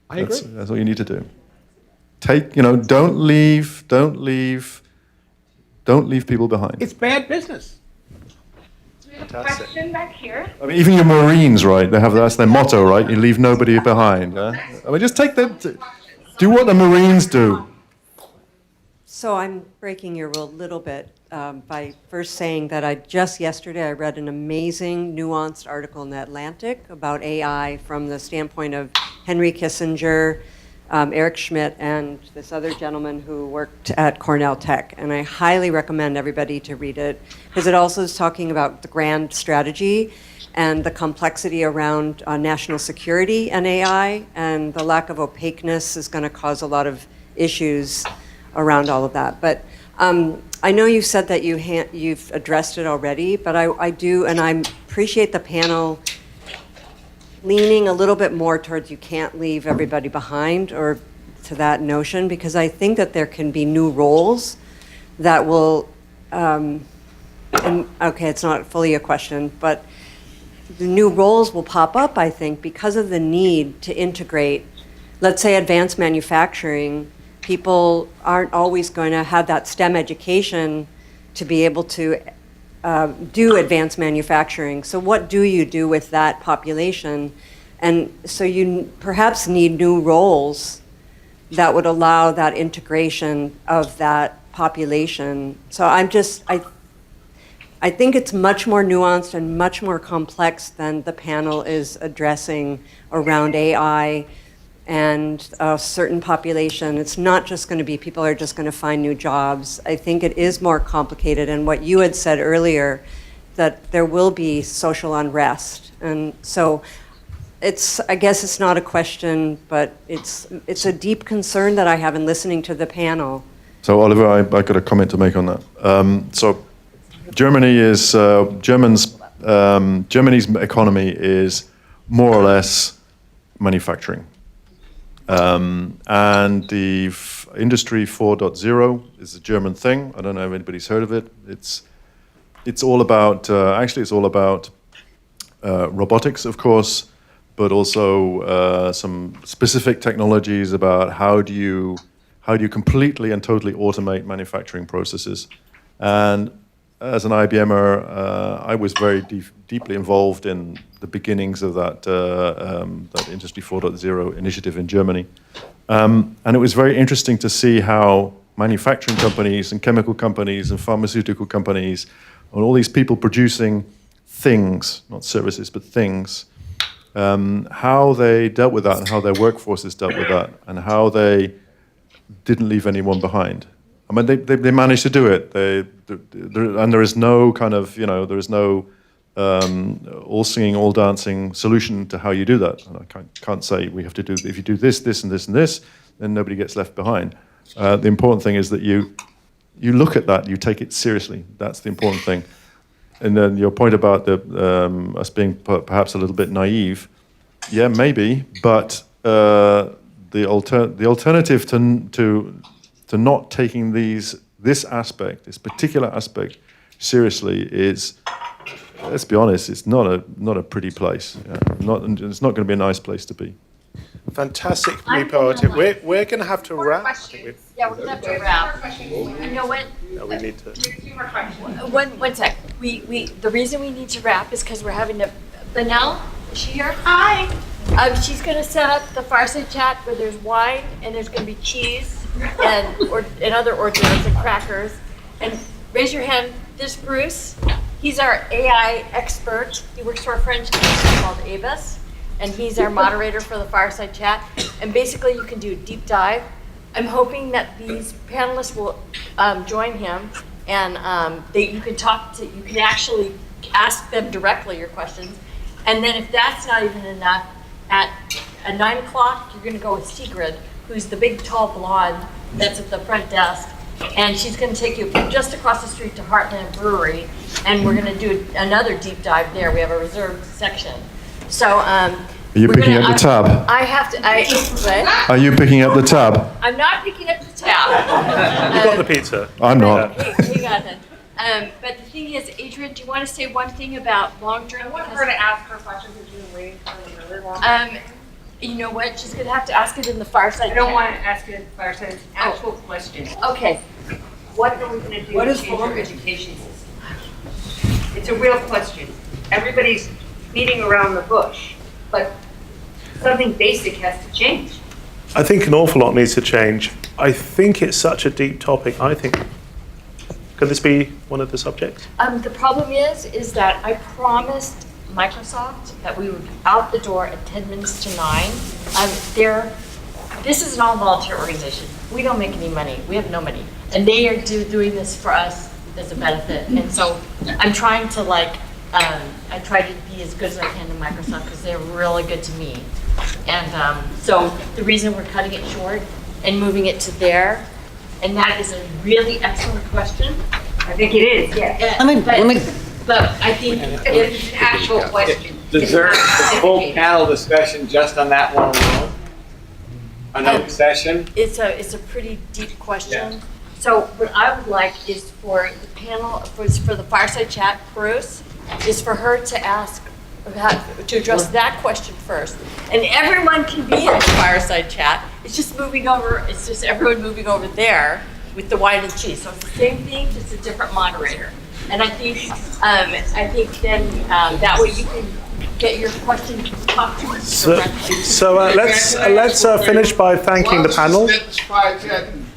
I agree. That's all you need to do. Don't leave people behind. It's bad business. Question back here. I mean, even your Marines, right? That's their motto, right? You leave nobody behind. I mean, just do what the Marines do. So I'm breaking your rule a little bit by first saying that just yesterday I read an amazing, nuanced article in The Atlantic about AI from the standpoint of Henry Kissinger, Eric Schmidt, and this other gentleman who worked at Cornell Tech. And I highly recommend everybody to read it, because it also is talking about the grand strategy and the complexity around national security and AI, and the lack of opaqueness is going to cause a lot of issues around all of that. But I know you said that you've addressed it already, but I do, and I appreciate the panel leaning a little bit more towards you can't leave everybody behind, or to that notion, because I think that there can be new roles that will, and okay, it's not fully a question, but the new roles will pop up, I think, because of the need to integrate, let's say, advanced manufacturing. People aren't always going to have that STEM education to be able to do advanced manufacturing. So what do you do with that population? And so you perhaps need new roles that would allow that integration of that population. So I think it's much more nuanced and much more complex than the panel is addressing around AI and a certain population. It's not just going to be people are just going to find new jobs. I think it is more complicated. And what you had said earlier, that there will be social unrest. And so I guess it's not a question, but it's a deep concern that I have in listening to the panel. So Oliver, I got a comment to make on that. So Germany's economy is more or less manufacturing. And the Industry 4.0 is a German thing. I don't know if anybody's heard of it. It's all about robotics, of course, but also some specific technologies about how do you completely and totally automate manufacturing processes. And as an IBMer, I was very deeply involved in the beginnings of that Industry 4.0 initiative in Germany. And it was very interesting to see how manufacturing companies and chemical companies and pharmaceutical companies and all these people producing things, not services, but things, how they dealt with that and how their workforces dealt with that and how they didn't leave anyone behind. I mean, they managed to do it. And there is no kind of, there is no all singing, all dancing solution to how you do that. And I can't say we have to do, if you do this, this, and this, and this, then nobody gets left behind. The important thing is that you look at that, you take it seriously. That's the important thing. And then your point about us being perhaps a little bit naive, yeah, maybe, but the alternative to not taking this particular aspect seriously is, let's be honest, it's not a pretty place. It's not going to be a nice place to be. Fantastically poetic. We're going to have to wrap. Yeah, we're gonna have to wrap. You know what? No, we need to. One sec. The reason we need to wrap is because we're having to. Benel, is she here? Hi. She's gonna set up the fireside chat where there's wine and there's gonna be cheese and other hors d'oeuvres and crackers. And raise your hand. This Bruce. He's our AI expert. He works for a French company called Avis, and he's our moderator for the fireside chat. And basically, you can do a deep dive. I'm hoping that these panelists will join him, and you can actually ask them directly your questions. And then if that's not even enough, at 9 o'clock, you're going to go with Sigrid, who's the big, tall blonde that's at the front desk. And she's going to take you just across the street to Heartland Brewery, and we're going to do another deep dive there. We have a reserved section. So, Are you picking up the tab? I have to. What? Are you picking up the tab? I'm not picking up the tab. You got the pizza. I'm not. Hey, you got it. But the thing is, Adrian, do you want to say one thing about long-term? I want her to ask her questions if you've been waiting for a really long time. You know what? She's going to have to ask it in the fireside. I don't want to ask you in the fireside. It's an actual question. Okay. What are we going to do to change our education system? It's a real question. Everybody's beating around the bush, but something basic has to change. I think an awful lot needs to change. I think it's such a deep topic. Could this be one of the subjects? The problem is that I promised Microsoft that we would be out the door at 10 minutes to 9. This is an all-volunteer organization. We don't make any money. We have no money. And they are doing this for us as a benefit. And so I'm trying to I try to be as good as I can to Microsoft because they're really good to me. And so the reason we're cutting it short and moving it to there, and that is a really excellent question. I think it is, yeah. But I think it's an actual question. Deserve the full panel discussion just on that one alone? Another session? It's a pretty deep question. Yeah. So what I would like is for the panel, for the fireside chat, Bruce, is for her to address that question first. And everyone can be in the fireside chat. It's just everyone moving over there with the wine and cheese. So it's the same thing, just a different moderator. And I think then that way you can get your question talked to us directly. So let's finish by thanking the panel.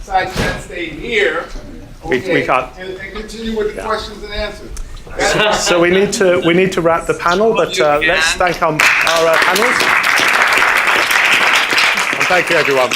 Side chat stay here. Okay, we can't. And continue with the questions and answers. So we need to wrap the panel, but let's thank our panelists. And thank you, everyone.